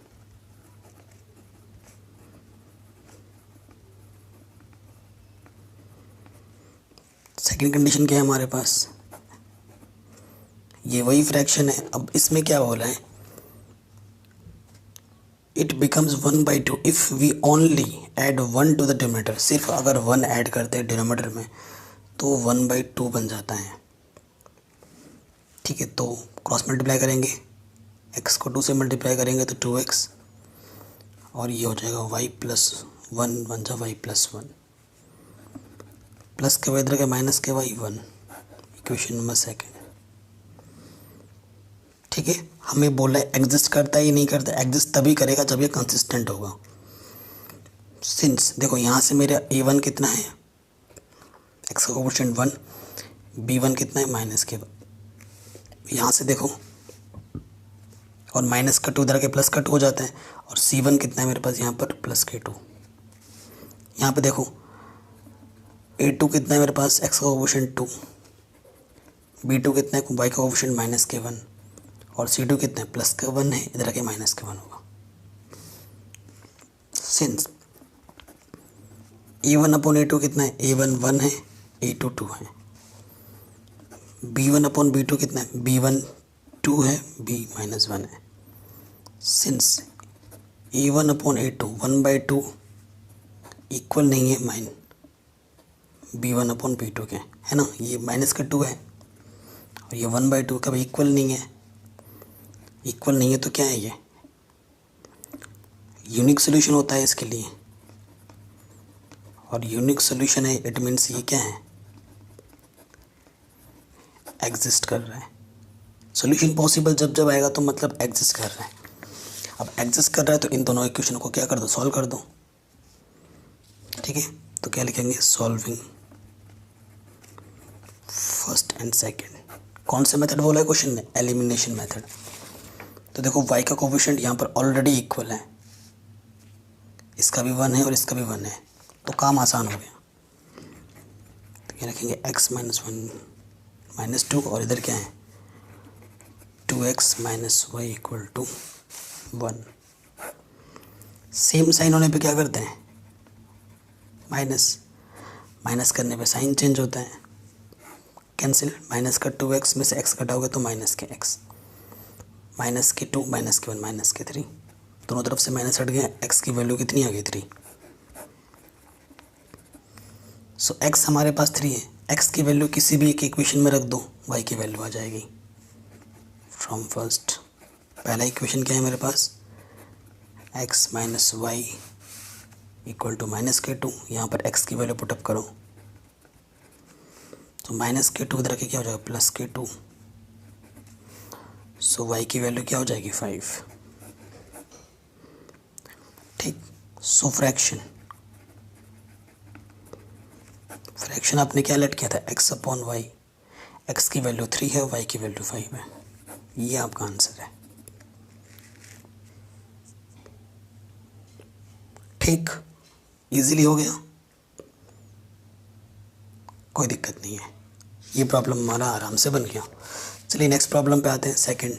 [SPEAKER 1] Second condition क्या है हमारे पास, ये वही फ्रैक्शन है। अब इसमें क्या बोला है, it becomes 1/2 if we only add 1 to the denominator. सिर्फ अगर 1 ऐड करते हैं डिनोमिनेटर में तो 1/2 बन जाता है। ठीक है, तो क्रॉस मल्टीप्लाई करेंगे, x को 2 से मल्टीप्लाई करेंगे तो 2x, और ये हो जाएगा y प्लस 1 बन जाए y प्लस 1, प्लस के वाई इधर के माइनस के वाई 1, इक्वेशन नंबर सेकंड। ठीक है, हमें बोला है एग्जिस्ट करता ही नहीं करता, एग्जिस्ट तभी करेगा जब ये कंसिस्टेंट होगा। सिंस देखो यहाँ से मेरा a1 कितना है, x का कोएफिशिएंट 1, b1 कितना है माइनस के, यहाँ से देखो, और माइनस का 2 इधर के प्लस का 2 हो जाता है, और c1 कितना है मेरे पास यहाँ पर प्लस के 2। यहाँ पे देखो a2 कितना है मेरे पास, x का कोएफिशिएंट 2, b2 कितना है, y का कोएफिशिएंट माइनस के 1, और c2 कितना है प्लस का 1 है, इधर के माइनस का 1 होगा। सिंस a1 अपॉन a2 कितना है, a1 1 है, a2 2 है। b1 अपॉन b2 कितना है, b1 2 है, b माइनस 1 है। Since a1 upon a2 1/2 equal नहीं है माइन b1 अपॉन b2 के, है ना, ये माइनस का 2 है और ये 1/2 का भी इक्वल नहीं है। इक्वल नहीं है तो क्या है, ये यूनिक सोल्यूशन होता है इसके लिए, और यूनिक सोल्यूशन है, इट मीन्स ये क्या है, एग्जिस्ट कर रहा है। सोल्यूशन पॉसिबल जब जब आएगा तो मतलब एग्जिस्ट कर रहा है। अब एग्जिस्ट कर रहा है तो इन दोनों इक्वेशन को क्या कर दो, सॉल्व कर दो। ठीक है, तो क्या लिखेंगे, सॉल्विंग फर्स्ट एंड सेकेंड। कौन सा मेथड बोला है क्वेश्चन में, एलिमिनेशन मेथड। तो देखो y का कोफिशिएंट यहाँ पर ऑलरेडी इक्वल है, इसका भी 1 है और इसका भी 1 है, तो काम आसान हो गया। तो क्या रखेंगे, x माइनस 1 माइनस 2, और इधर क्या है 2x minus y equal to 1। Same sign होने पे क्या करते हैं, माइनस, माइनस करने पे साइन चेंज होता है, कैंसिल, माइनस का 2x में से x घटाओगे तो माइनस के x, माइनस के 2 माइनस के 1 माइनस के 3, दोनों तरफ से माइनस हट गए, x की वैल्यू कितनी आ गई 3। सो x हमारे पास 3 है, x की वैल्यू किसी भी एक इक्वेशन में रख दो, y की वैल्यू आ जाएगी फ्रॉम फर्स्ट। पहला इक्वेशन क्या है मेरे पास, x minus y equal to minus के टू, यहाँ पर x की वैल्यू पुटअप करो तो माइनस के टू इधर के क्या हो जाएगा प्लस के टू, सो y की वैल्यू क्या हो जाएगी 5। ठीक, सो फ्रैक्शन आपने क्या लेट किया था x अपॉन वाई, x की वैल्यू 3 है, y की वैल्यू 5 है, ये आपका आंसर है। ठीक, इजीली हो गया, कोई दिक्कत नहीं है, ये प्रॉब्लम हमारा आराम से बन गया। चलिए नेक्स्ट प्रॉब्लम पे आते हैं। सेकंड,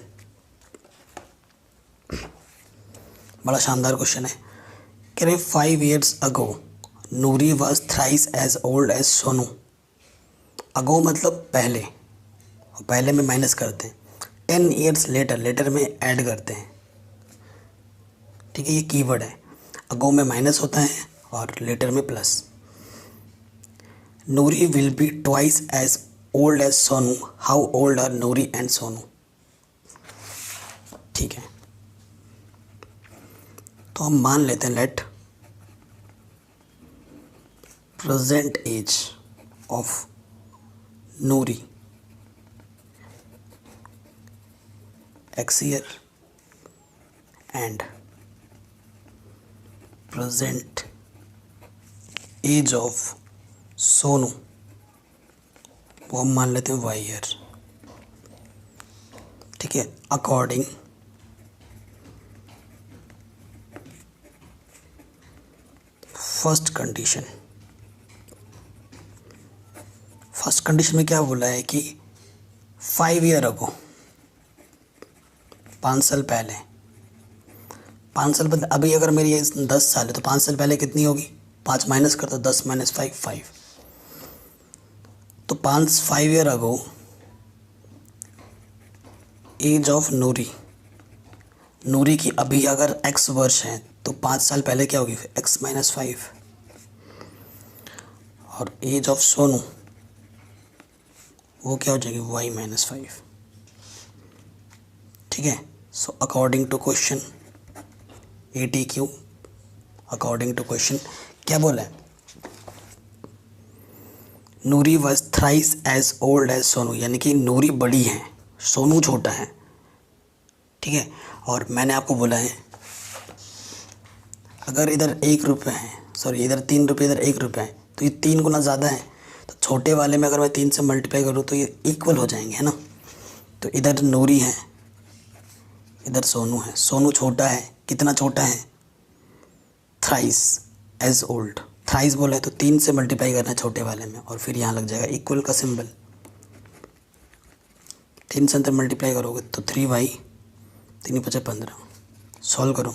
[SPEAKER 1] बड़ा शानदार क्वेश्चन है। कह रहे 5 years ago Noori was thrice as old as Sonu. Ago मतलब पहले, और पहले में माइनस करते हैं, 10 years लेटर, लेटर में ऐड करते हैं। ठीक है, ये कीवर्ड है, अगो में माइनस होता है और लेटर में plus. Noori will be twice as old as Sonu, how old are Noori and Sonu. ठीक है, तो हम मान लेते हैं let present age of Noori x year and present age of Sonu, वो हम मान लेते हैं y ईयर। ठीक है, according first condition. First condition में क्या बोला है कि 5 year अगो, 5 साल पहले, 5 साल पहले, अभी अगर मेरी एज 10 साल है तो 5 साल पहले कितनी होगी, 5 माइनस कर दो, 10 माइनस 5 5, तो 5 year अगो एज ऑफ नूरी, नूरी की अभी अगर x वर्ष है तो 5 साल पहले क्या होगी x माइनस 5, और एज ऑफ सोनू वो क्या हो जाएगी y माइनस 5। ठीक है, so according to question ATQ, according to question क्या बोला है, Noori was thrice as old as Sonu, यानी कि नूरी बड़ी है, सोनू छोटा है। ठीक है, और मैंने आपको बोला है अगर इधर 1 रुपये है, सॉरी इधर 3 रुपये, इधर 1 रुपये है, तो ये 3 गुना ज़्यादा है, तो छोटे वाले में अगर मैं 3 से मल्टीप्लाई करूँ तो ये इक्वल हो जाएंगे, है ना। तो इधर नूरी है, इधर सोनू है, सोनू छोटा है, कितना छोटा है, थ्राइस एज ओल्ड, थ्राइस बोला है तो 3 से मल्टीप्लाई करना है छोटे वाले में, और फिर यहाँ लग जाएगा इक्वल का सिंबल, 3 से अंदर मल्टीप्लाई करोगे तो 3y, 3 5 15, सॉल्व करो,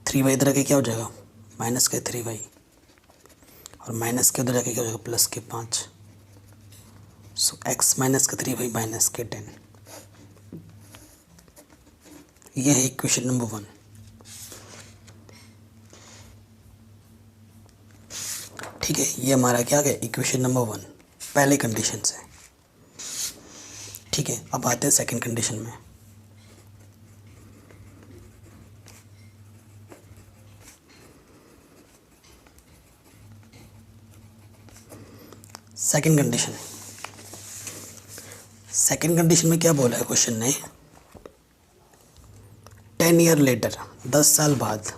[SPEAKER 1] 3y इधर के क्या हो जाएगा माइनस के 3y, और माइनस के उधर जाके क्या हो जाएगा प्लस के 5, सो x माइनस के 3y माइनस के 10। ये है इक्वेशन नंबर 1। ठीक है, ये हमारा क्या गया इक्वेशन नंबर 1 पहले कंडीशन से। ठीक है, अब आते हैं सेकंड कंडीशन में। सेकंड कंडीशन में क्या बोला है क्वेश्चन ने, 10 year लेटर, 10 साल बाद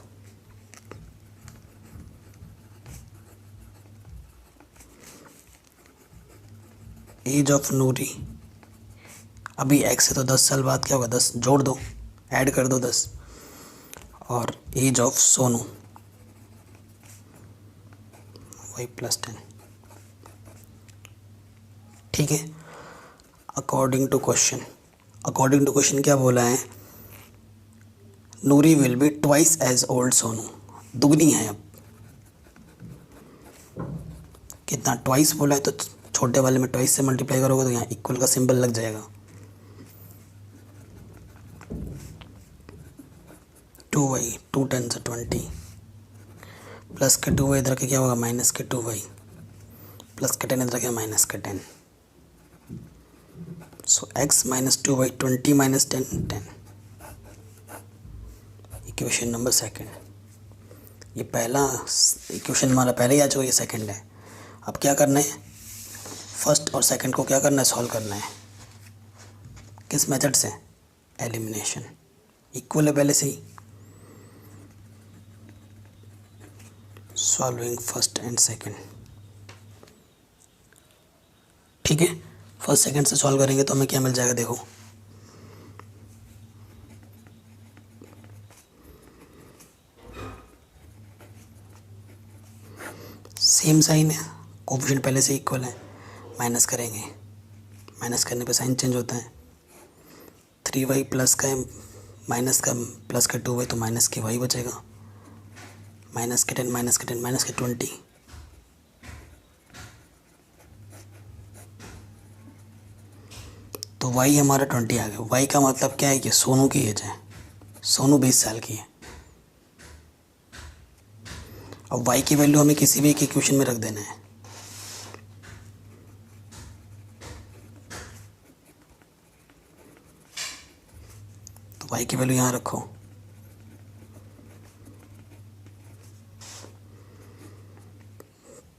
[SPEAKER 1] एज ऑफ नूरी, अभी x है तो 10 साल बाद क्या होगा, 10 जोड़ दो, ऐड कर दो 10, और age of Sonu y plus 10। ठीक है, अकॉर्डिंग टू क्वेश्चन क्या बोला है, Noori will be twice as old Sonu, दुगनी है। अब कितना, ट्वाइस बोला है तो छोटे वाले में ट्वाइस से मल्टीप्लाई करोगे तो यहाँ इक्वल का सिंबल लग जाएगा, 2y, 2 10 से 20, प्लस के 2y इधर के क्या होगा माइनस के 2y, प्लस का 10 इधर आ गया माइनस का 10, सो x minus 2y 20 minus 10 10। Equation number second, ये पहला इक्वेशन हमारा पहले ही आ चुका, ये सेकेंड है। अब क्या करना है, फर्स्ट और सेकंड को क्या करना है, सॉल्व करना है। किस मेथड से, एलिमिनेशन। इक्वल है पहले से ही, सॉल्विंग फर्स्ट एंड सेकंड। ठीक है, फर्स्ट सेकंड से सॉल्व करेंगे तो हमें क्या मिल जाएगा, देखो सेम साइन है, कोफिशिएंट पहले से इक्वल है, माइनस करेंगे, माइनस करने पे साइन चेंज होता है। 3y प्लस का माइनस का प्लस का 2y तो माइनस के y बचेगा, माइनस के 10 माइनस के 10 माइनस के 20, तो y हमारा 20 आ गया। y का मतलब क्या है कि सोनू की एज है, सोनू 20 साल की है। अब y की वैल्यू हमें किसी भी एक इक्वेशन में रख देना है। तो y की वैल्यू यहाँ रखो,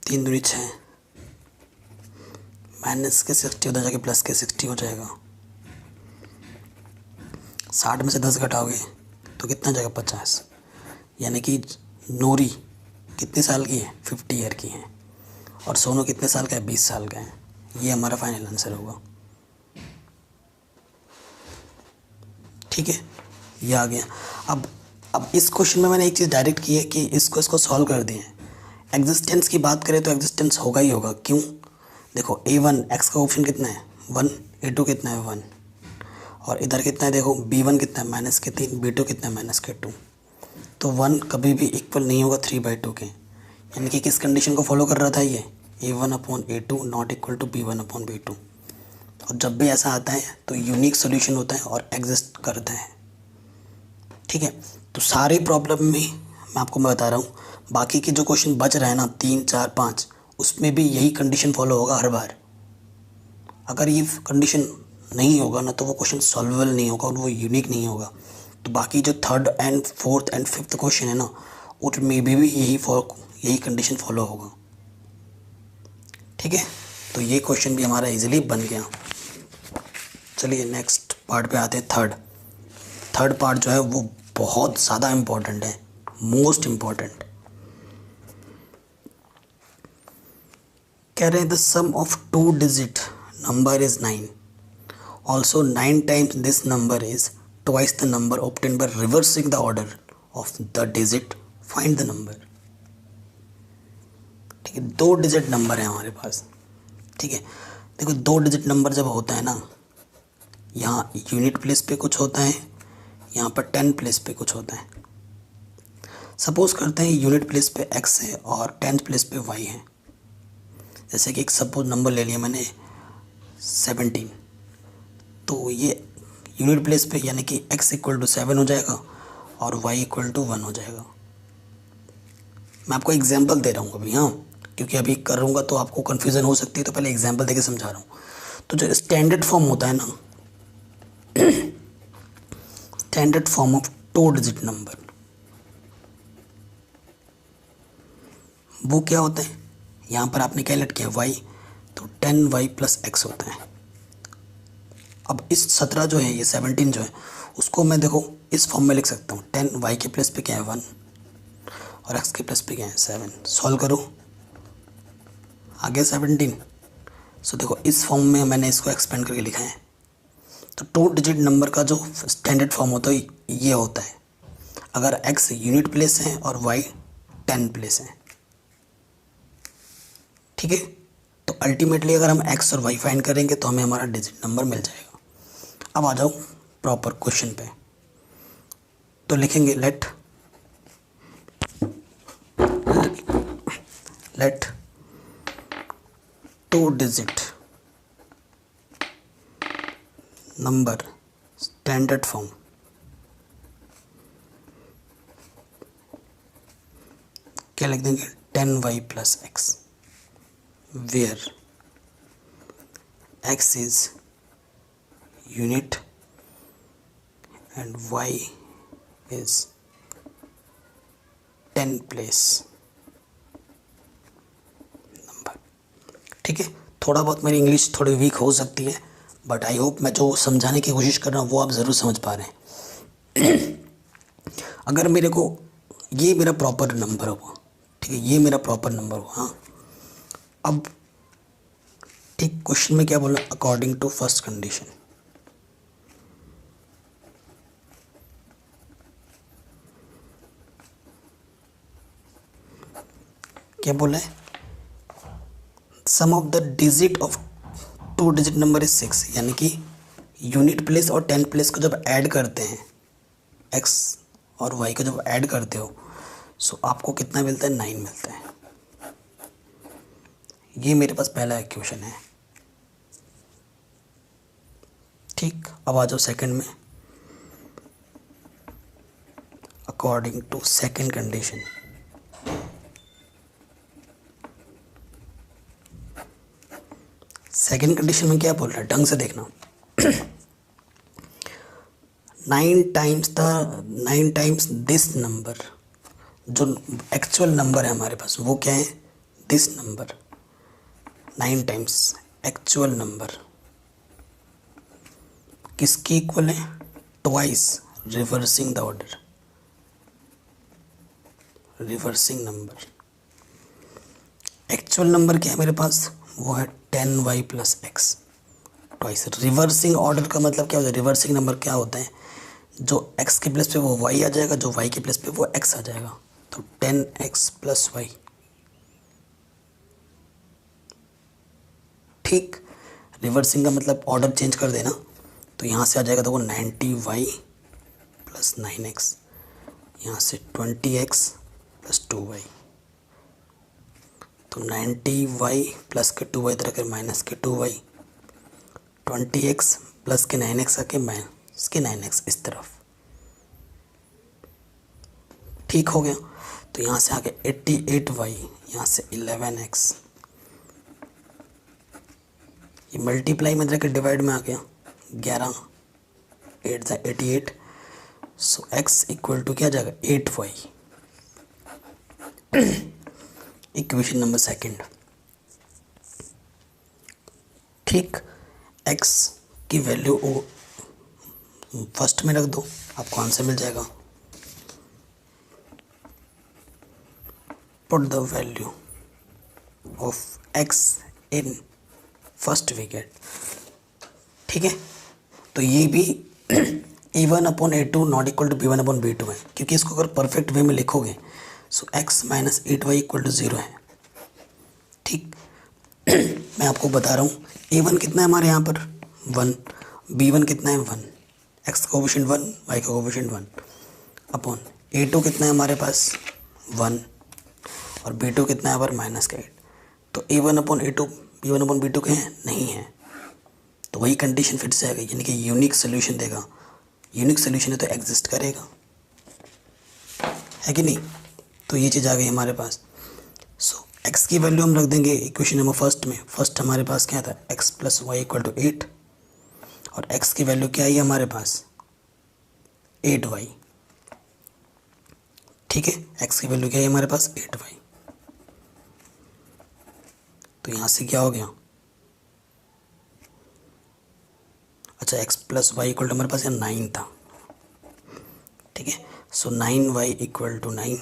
[SPEAKER 1] तीन दूनी 6, माइनस के 60 उधर जाके प्लस के 60 हो जाएगा। 60 में से 10 घटाओगे तो कितना जाएगा, 50। यानी कि नूरी कितने साल की है, 50 ईयर की है, और सोनू कितने साल का है, 20 साल का है। ये हमारा फाइनल आंसर होगा। ठीक है, ये आ गया। अब इस क्वेश्चन में मैंने एक चीज़ डायरेक्ट की है कि इसको सॉल्व कर दिए हैं। एग्जिस्टेंस की बात करें तो एग्जिस्टेंस होगा ही होगा। क्यों, देखो a1 x का ऑप्शन कितना है 1, a2 कितना है 1, और इधर कितना है देखो b1 कितना है माइनस के 3, b2 कितना है माइनस के 2। तो 1 कभी भी इक्वल नहीं होगा 3/2 के। यानी कि किस कंडीशन को फॉलो कर रहा था ये, a1/a2 not equal to b1/b2। और जब भी ऐसा आता है तो यूनिक सोल्यूशन होता है और एग्जिस्ट करता है। ठीक है, तो सारे प्रॉब्लम में मैं आपको बता रहा हूँ, बाकी के जो क्वेश्चन बच रहे हैं ना 3 4 5, उसमें भी यही कंडीशन फॉलो होगा हर बार। अगर ये कंडीशन नहीं होगा ना तो वो क्वेश्चन सॉल्वेबल नहीं होगा और वो यूनिक नहीं होगा। तो बाकी जो third and fourth and fifth question है ना, उसमें भी यही कंडीशन फॉलो होगा। ठीक है, तो ये क्वेश्चन भी हमारा इजीली बन गया। चलिए नेक्स्ट पार्ट पे आते हैं। थर्ड पार्ट जो है वो बहुत ज़्यादा इम्पोर्टेंट है, मोस्ट इम्पोर्टेंट। कह रहे हैं the sum of 2 digit number is 9, also 9 times this number is twice the number obtain by reversing the order of the digit, find the number. ठीक है, 2 डिजिट नंबर है हमारे पास। ठीक है, देखो 2 डिजिट नंबर जब होता है ना, यहाँ यूनिट प्लेस पे कुछ होता है, यहाँ पर 10 प्लेस पे कुछ होता है। सपोज करते हैं यूनिट प्लेस पे x है और 10th प्लेस पे y है। जैसे कि एक सपोज नंबर ले लिया मैंने 17, तो ये यूनिट प्लेस पे यानी कि x इक्वल टू 7 हो जाएगा और y इक्वल टू 1 हो जाएगा। मैं आपको एग्जांपल दे रहा हूँ अभी, हाँ, क्योंकि अभी करूँगा तो आपको कन्फ्यूज़न हो सकती है, तो पहले एग्जांपल देके समझा रहा हूँ। तो जो स्टैंडर्ड फॉर्म होता है ना, standard form of 2 digit number, वो क्या होता है, यहाँ पर आपने कैलकुलेट किया y, तो 10y प्लस x होता है। अब इस 17 जो है, ये 17 जो है, उसको मैं देखो इस फॉर्म में लिख सकता हूँ। 10y के प्लस पे क्या है 1 और x के प्लस पे क्या है 7। सॉल्व करो, आगे 17। सो देखो इस फॉर्म में मैंने इसको एक्सपेंड करके लिखा है। तो 2 डिजिट नंबर का जो स्टैंडर्ड फॉर्म होता है ये होता है, अगर x यूनिट प्लेस है और y 10 प्लेस है। ठीक है, तो अल्टीमेटली अगर हम x और y फाइंड करेंगे तो हमें हमारा डिजिट नंबर मिल जाएगा। अब आ जाओ प्रॉपर क्वेश्चन पे, तो लिखेंगे let 2 digit number standard form क्या लिख देंगे 10y plus x। where x is unit and y is 10 place number. ठीक है, थोड़ा बहुत मेरी इंग्लिश थोड़ी वीक हो सकती है, बट आई होप मैं जो समझाने की कोशिश कर रहा हूँ वो आप ज़रूर समझ पा रहे हैं। अगर मेरे को ये मेरा प्रॉपर नंबर हुआ, ठीक है, ये मेरा प्रॉपर नंबर हुआ। हाँ, अब ठीक क्वेश्चन में क्या बोला, अकॉर्डिंग टू फर्स्ट कंडीशन। क्या बोला है, sum of the digit of 2 digit number is 6, यानी कि यूनिट प्लेस और 10 प्लेस को जब ऐड करते हैं, x और y को जब ऐड करते हो, सो आपको कितना मिलता है, 9 मिलता है। ये मेरे पास पहला इक्वेशन है। ठीक, अब आ जाओ सेकंड में, according to second condition. Second condition में क्या बोल रहा है, ढंग से देखना। 9 टाइम्स दिस नंबर, जो एक्चुअल नंबर है हमारे पास वो क्या है, this number. 9 times actual number किसकी इक्वल है, twice reversing the order, reversing number. Actual number क्या है मेरे पास, वो है 10y plus x twice. Reversing order का मतलब क्या होता है, रिवर्सिंग नंबर क्या होता है, जो x के प्लेस पे वो y आ जाएगा, जो y के प्लेस पे वो x आ जाएगा। तो 10x प्लस वाई। ठीक, रिवर्सिंग का मतलब ऑर्डर चेंज कर देना, तो यहाँ से आ जाएगा तो वो 90y प्लस 9x, यहाँ से 20x प्लस 2y। तो 90y प्लस के 2y तरह के माइनस के 2y, 20x प्लस के 9x आके माइनस के 9x इस तरफ। ठीक हो गया, तो यहाँ से आके 88y, यहाँ से 11x, ये मल्टीप्लाई में तरह के डिवाइड में आ गया, 11 8 88। सो x इक्वल टू क्या आ जाएगा, 8y। Equation number second. ठीक, x की वैल्यू फर्स्ट में रख दो, आपको आंसर मिल जाएगा। Put the value of x in first विकेट। ठीक है, तो ये भी a1 upon a2 not equal to b1 upon b2 है, क्योंकि इसको अगर परफेक्ट वे में लिखोगे so x minus 8y equal to 0 है। ठीक, मैं आपको बता रहा हूँ a1 कितना है हमारे यहाँ पर 1, b1 कितना है 1, x का कोफिशिएंट 1, y का कोफिशिएंट 1 अपॉन a2 कितना है हमारे पास 1 और b2 कितना है यहाँ पर माइनस का 8। तो a1 upon a2 b1 upon b2 के हैं, नहीं है, तो वही कंडीशन फिर से आ गई, यानी कि यूनिक सोल्यूशन देगा। यूनिक सोल्यूशन है तो एग्जिस्ट करेगा, है कि नहीं। तो ये चीज़ आ गई हमारे पास। सो x की वैल्यू हम रख देंगे इक्वेशन नंबर फर्स्ट में। फर्स्ट हमारे पास क्या था, x plus y equal to 8, और x की वैल्यू क्या आई हमारे पास 8y। ठीक है, x की वैल्यू क्या है हमारे पास 8y। तो यहाँ से क्या हो गया, अच्छा x plus y equal to हमारे पास यहाँ 9 था। ठीक है, सो 9y इक्वल टू 9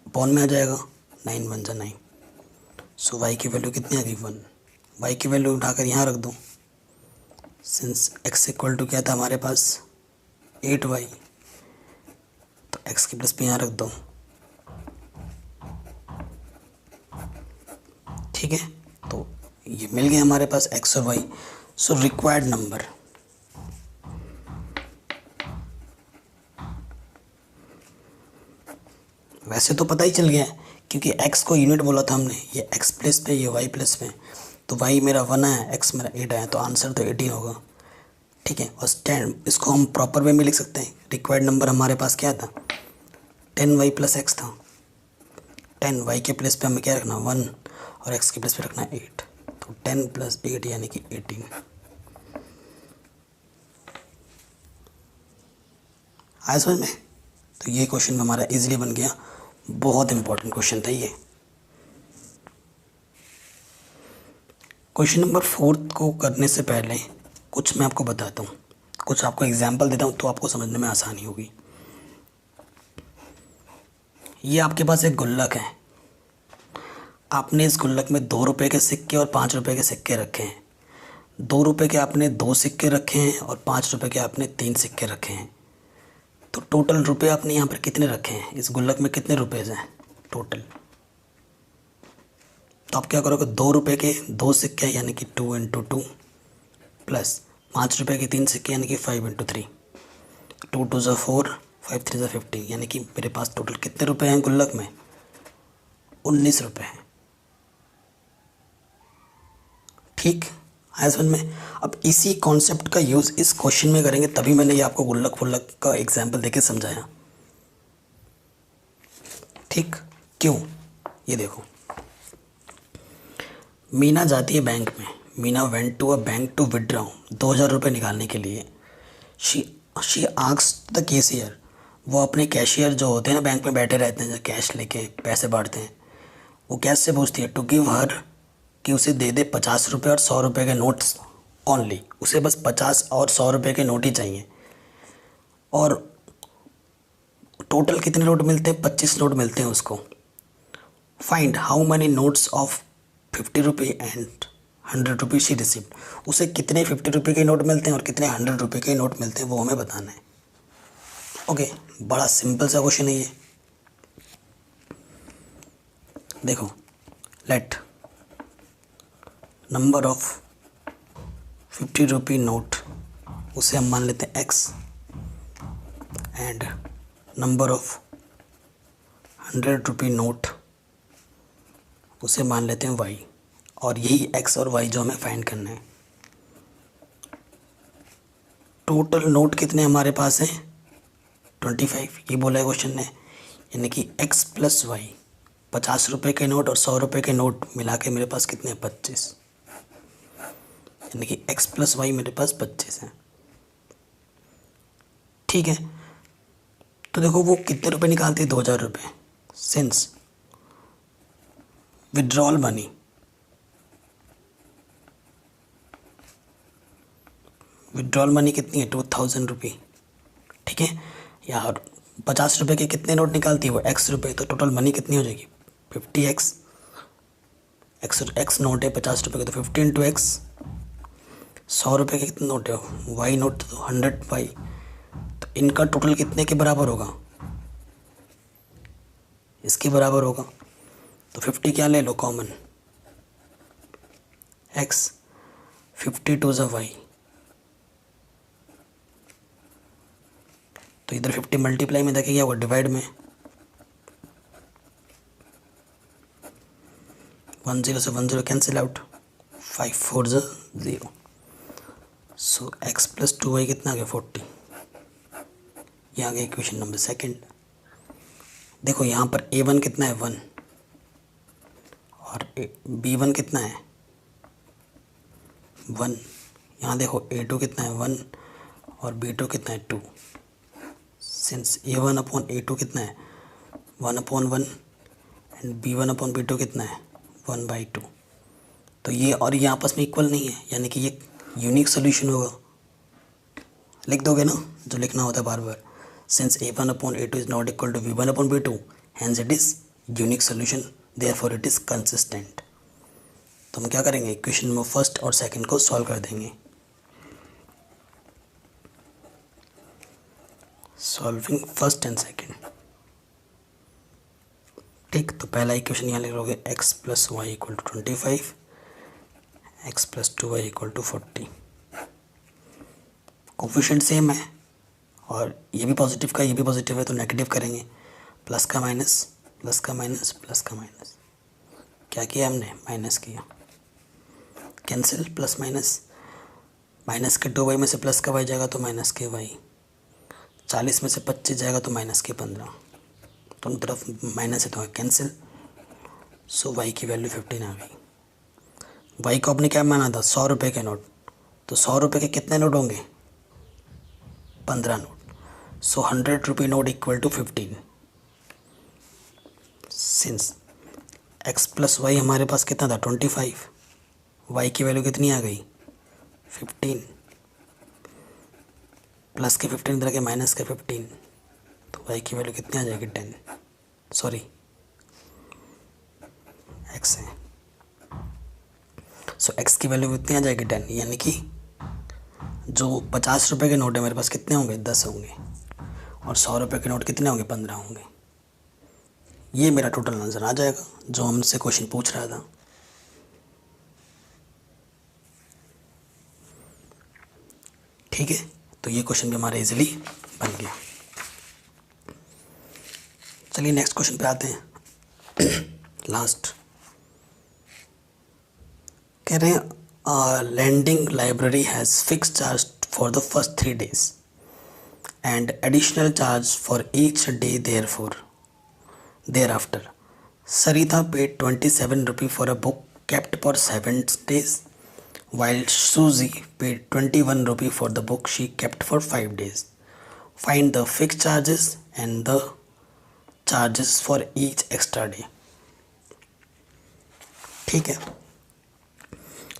[SPEAKER 1] अपॉन में आ जाएगा, 9 1 जा 9। सो y की वैल्यू कितनी आ गई 1। y की वैल्यू उठाकर यहाँ रख दो, सिंस x इक्वल टू क्या था हमारे पास 8y, तो x की प्लस पे यहाँ रख दो। ठीक है, तो ये मिल गया हमारे पास x और y। सो रिक्वायर्ड नंबर, वैसे तो पता ही चल गया क्योंकि x को यूनिट बोला था हमने, ये x प्लेस पे ये y प्लेस पे, तो y मेरा 1 है, x मेरा 8 है, तो आंसर तो 18 होगा। ठीक है, और स्टैंड इसको हम प्रॉपर वे में लिख सकते हैं। रिक्वायर्ड नंबर हमारे पास क्या था 10y प्लस एक्स था। 10, वाई के प्लेस पे हमें क्या रखना 1 और एक्स के प्लेस पे रखना 8, तो 10 + 8 यानी कि 18। आया समझ में? तो ये क्वेश्चन हमारा इजीली बन गया, बहुत इंपॉर्टेंट क्वेश्चन था ये। क्वेश्चन नंबर 4 को करने से पहले कुछ मैं आपको बताता हूँ, कुछ आपको एग्जाम्पल देता हूँ तो आपको समझने में आसानी होगी। ये आपके पास एक गुल्लक है, आपने इस गुल्लक में 2 रुपये के सिक्के और 5 रुपये के सिक्के रखे हैं। 2 रुपये के आपने 2 सिक्के रखे हैं और 5 रुपये के आपने 3 सिक्के रखे हैं। तो टोटल रुपये आपने यहाँ पर कितने रखे हैं, इस गुल्लक में कितने रुपये हैं टोटल? तो आप क्या करोगे, 2 रुपये के 2 सिक्के यानी कि 2 × 2 प्लस 5 रुपये के 3 सिक्के यानी कि 5 × 3, 2 × 2 = 4, 5 × 3 = 15, यानी कि मेरे पास टोटल कितने रुपये हैं गुल्लक में? 19 रुपये हैं। ठीक है समझ में? अब इसी कॉन्सेप्ट का यूज़ इस क्वेश्चन में करेंगे, तभी मैंने ये आपको गुल्लक फुल्लक का एग्जाम्पल देके समझाया। ठीक, क्यों? ये देखो, मीना जाती है बैंक में। Meena went to a bank to withdraw 2000 रुपये निकालने के लिए। शी आस्क्ड द कैशियर, वो अपने कैशियर जो होते हैं ना बैंक में बैठे रहते हैं, जो कैश लेके पैसे बांटते हैं, वो कैसे पूछती है टू गिव हर, कि उसे दे दे 50 रुपये और 100 रुपये के नोट्स ओनली। उसे बस 50 और 100 रुपये के नोट ही चाहिए। और टोटल कितने नोट मिलते हैं? 25 नोट मिलते हैं उसको। Find how many notes of 50 रुपये एंड 100 रुपये शी रिसीव्ड। उसे कितने 50 रुपये के नोट मिलते हैं और कितने 100 रुपये के नोट मिलते हैं, वो हमें बताना है। ओके, बड़ा सिंपल सा क्वेश्चन है ये। देखो, लेट नंबर ऑफ 50 रुपये नोट, उसे हम मान लेते हैं x, एंड नंबर ऑफ 100 रुपये नोट, उसे मान लेते हैं y, और यही x और y जो हमें फाइंड करना है। टोटल नोट कितने हमारे पास हैं? 25, ये बोला है क्वेश्चन ने, यानी कि x + y, 50 रुपये के नोट और 100 रुपये के नोट मिला के मेरे पास कितने हैं? 25, यानी कि x + y मेरे पास 25 है। ठीक है, तो देखो वो कितने रुपए निकालती है? 2000 रुपये। Since withdrawal money, withdrawal money कितनी है? 2000 रुपये। ठीक है, यार 50 रुपये के कितने नोट निकालती है वो? x रुपये। तो टोटल मनी कितनी हो जाएगी? 50x। x नोट है 50 रुपये के, तो 50 × x। 100 रुपये के कितने नोट है? y नोट, तो 100y। तो इनका टोटल कितने के बराबर होगा? इसके बराबर होगा। तो 50 क्या ले लो कॉमन, x, 50 × 2 = y। तो इधर 50 मल्टीप्लाई में देखिए क्या होगा? डिवाइड में 10 से 10 कैंसिल आउट, 5 × 4 = 0। सो x + 2y कितना आ गया? 40। ये आ गया इक्वेशन नंबर 2। देखो यहाँ पर a1 कितना है? 1, और b1 कितना है? 1। यहाँ देखो a2 कितना है? 1, और b2 कितना है? 2। सिंस a1/a2 कितना है? 1/1, एंड b1/b2 कितना है? 1/2। तो ये और ये आपस में इक्वल नहीं है, यानी कि ये यूनिक सोल्यूशन होगा। लिख दोगे ना जो लिखना होता है बार बार। Since a1/a2 is not equal to b1/b2, hence it is unique solution, therefore it is consistent. तो हम क्या करेंगे? इक्वेशन नंबर 1 और 2 को सॉल्व कर देंगे। Solving 1 and 2। ठीक, तो पहला इक्वेशन यहाँ लिख लोगे x + y = 25, x + 2y = 40। Coefficient same है, और ये भी पॉजिटिव का ये भी पॉजिटिव है, तो नेगेटिव करेंगे। प्लस का माइनस, प्लस का माइनस, प्लस का माइनस। क्या किया हमने? माइनस किया। कैंसिल, प्लस माइनस, माइनस के 2y में से प्लस का y जाएगा तो माइनस के y। 40 में से 25 जाएगा तो माइनस के 15। दोनों तरफ माइनस है तो कैंसिल, सो वाई की वैल्यू 15 आ गई। वाई को आपने क्या माना था, 100 रुपये के नोट, तो 100 रुपये के कितने नोट होंगे, 15 नोट। सो 100 रुपये note equal to 15। Since x plus y हमारे पास कितना था, 25, वाई की वैल्यू कितनी आ गई, 15, प्लस के 15 इधर के माइनस के 15, तो वाई की वैल्यू कितनी आ जाएगी, 10, सॉरी एक्स है। सो एक्स की वैल्यू कितनी आ जाएगी, 10, यानी कि जो 50 रुपये के नोट है मेरे पास कितने होंगे, 10 होंगे, और 100 रुपये के नोट कितने होंगे, 15 होंगे। ये मेरा टोटल आंसर आ जाएगा जो हमसे क्वेश्चन पूछ रहा था। ठीक है, तो ये क्वेश्चन भी हमारा इजीली बन गया। चलिए नेक्स्ट क्वेश्चन पे आते हैं। लास्ट कह रहे हैं lending library has fix charge for the first 3 days and additional charge for each day thereafter. Sarita paid 27 rupees for a book kept for 7 days, while Susie paid 21 rupees for the book she kept for 5 days. Find the fixed charges and the charges for each extra day. ठीक है,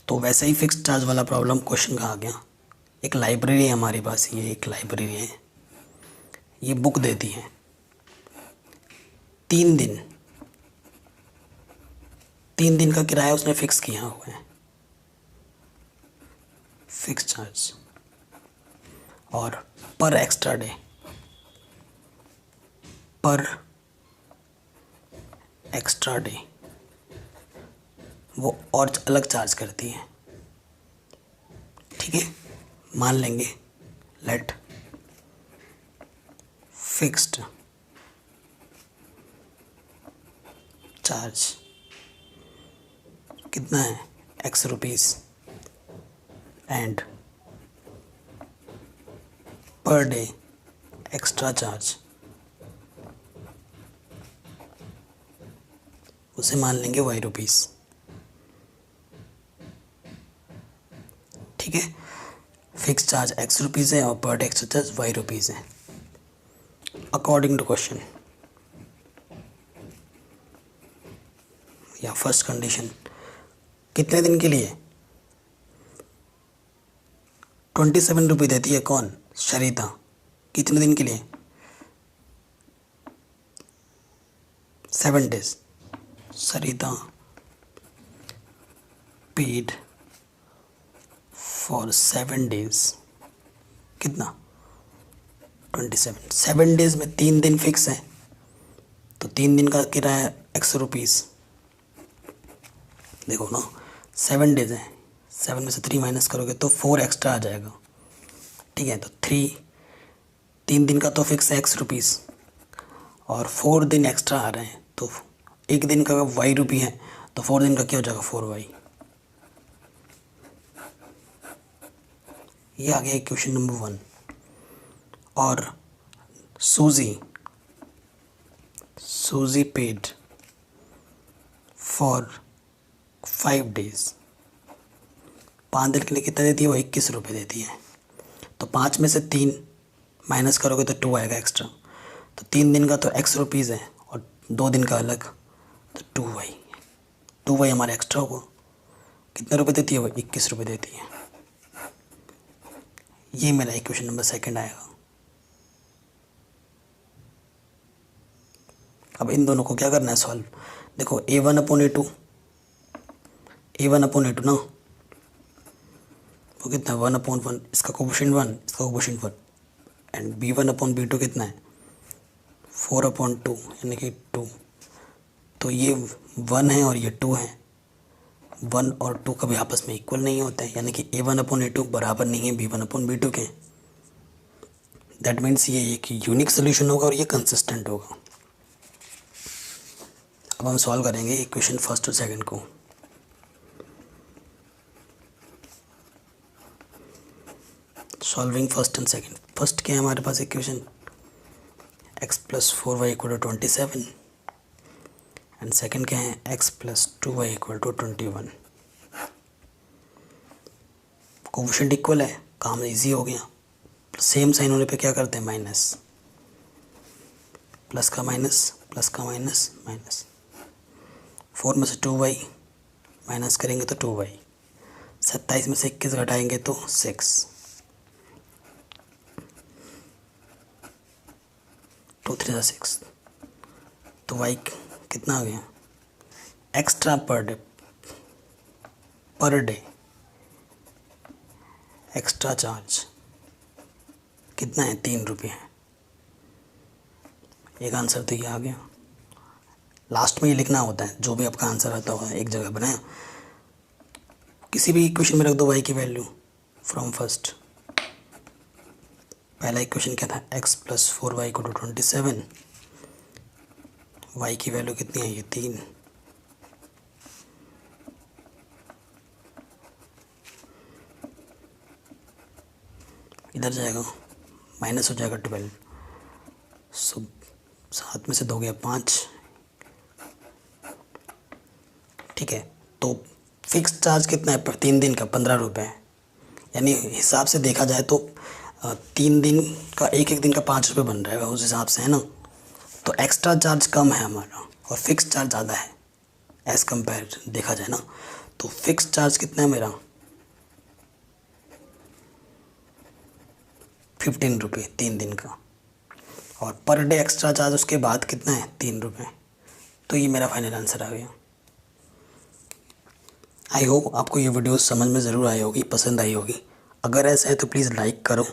[SPEAKER 1] तो वैसे ही fix charge वाला problem question का आ गया। एक library है हमारे पास, ये एक लाइब्रेरी है, ये बुक देती है, 3 दिन का किराया उसने फिक्स किया हुआ है, फिक्स चार्ज, और पर एक्स्ट्रा डे, पर एक्स्ट्रा डे वो और अलग चार्ज करती है। ठीक है, मान लेंगे लेट फिक्स्ड चार्ज कितना है, एक्स रुपीज़, एंड पर डे एक्स्ट्रा चार्ज उसे मान लेंगे वाई रुपीज़। ठीक है, फिक्स चार्ज एक्स रुपीज़ है और per day extra charge y rupees है। अकॉर्डिंग टू क्वेश्चन या फर्स्ट कंडीशन, कितने दिन के लिए 27 रुपये देती है कौन, शरीता, कितने दिन के लिए, 7 days। Sarita paid for 7 days, कितना, 27। 7 days में 3 दिन फिक्स है, तो 3 दिन का किराया एक्स रुपीज़। देखो ना, 7 days है, 7 में से 3 माइनस करोगे तो 4 एक्स्ट्रा आ जाएगा। ठीक है, तो 3 दिन का तो फिक्स है एक्स रुपीज़, और 4 दिन एक्स्ट्रा आ रहे हैं, तो एक दिन का वाई रुपये है, तो 4 दिन का क्या हो जाएगा, 4y। ये आ गया क्वेश्चन नंबर 1। और सूजी पेड फॉर 5 days, 5 दिन के लिए कितना देती है, वो 21 रुपये देती है। तो 5 में से 3 माइनस करोगे तो 2 आएगा एक्स्ट्रा, तो 3 दिन का तो एक्स रुपीज़ है और 2 दिन का अलग, तो 2y हमारा एक्स्ट्रा होगा। कितने रुपए देती है वो, 21 रुपये देती है। ये मेरा इक्वेशन नंबर 2 आएगा। अब इन दोनों को क्या करना है, सॉल्व। देखो A1/A2 ना, वो कितना, 1/1, इसका कोफिशिएंट 1, इसका कोफिशिएंट 1, एंड B1/B2 कितना है, 4/2, यानी कि 2। तो ये 1 है और ये 2 है, 1 और 2 कभी आपस में इक्वल नहीं होते हैं, यानी कि A1/A2 बराबर नहीं है B1/B2 के। दैट मीन्स ये एक यूनिक सोल्यूशन होगा और ये कंसिस्टेंट होगा। अब हम सॉल्व करेंगे इक्वेशन फर्स्ट और सेकंड को। Solving first and second. First क्या है हमारे पास equation, x + 4y = 27 and second क्या है, x plus 2y equal to 21। Coefficient equal है, काम इजी हो गया। सेम साइन होने पे क्या करते हैं, माइनस, प्लस का माइनस, प्लस का माइनस, माइनस। 4 में से 2y माइनस करेंगे तो 2y। 27 में से 21 घटाएंगे तो 6। 2 3 6। तो y कितना आ गया, एक्स्ट्रा पर डे एक्स्ट्रा चार्ज कितना है, 3 रुपये है। एक आंसर तो ये आ गया। लास्ट में ये लिखना होता है, जो भी आपका आंसर आता हुआ एक जगह बनाया, किसी भी इक्वेशन में रख दो y की वैल्यू फ्रॉम फर्स्ट। पहला इक्वेशन क्या था, x plus 4y equal to 27। y की वैल्यू कितनी है, ये 3। इधर जाएगा, माइनस हो जाएगा 12। सो 7 में से 2 गया 5। ठीक है, तो फिक्स चार्ज कितना है 3 दिन का, 15 रुपये। यानी हिसाब से देखा जाए तो 3 दिन का एक दिन का 5 रुपये बन रहा है उस हिसाब से, है ना। तो एक्स्ट्रा चार्ज कम है हमारा और फिक्स चार्ज ज़्यादा है एज़ कम्पेयर देखा जाए ना। तो फिक्स चार्ज कितना है मेरा, 15 रुपये 3 दिन का, और पर डे एक्स्ट्रा चार्ज उसके बाद कितना है, 3 रुपये। तो ये मेरा फाइनल आंसर आ गया। आई होप आपको ये वीडियो समझ में ज़रूर आई होगी, पसंद आई होगी। अगर ऐसा है तो प्लीज़ लाइक करो,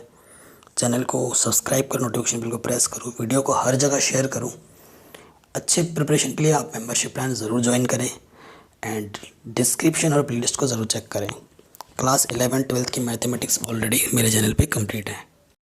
[SPEAKER 1] चैनल को सब्सक्राइब करो, नोटिफिकेशन बिल को प्रेस करो, वीडियो को हर जगह शेयर करो। अच्छे प्रिपरेशन के लिए आप मेंबरशिप प्लान ज़रूर ज्वाइन करें एंड डिस्क्रिप्शन और प्लेलिस्ट को ज़रूर चेक करें। क्लास 11 12 की मैथमेटिक्स ऑलरेडी मेरे चैनल पे कंप्लीट है।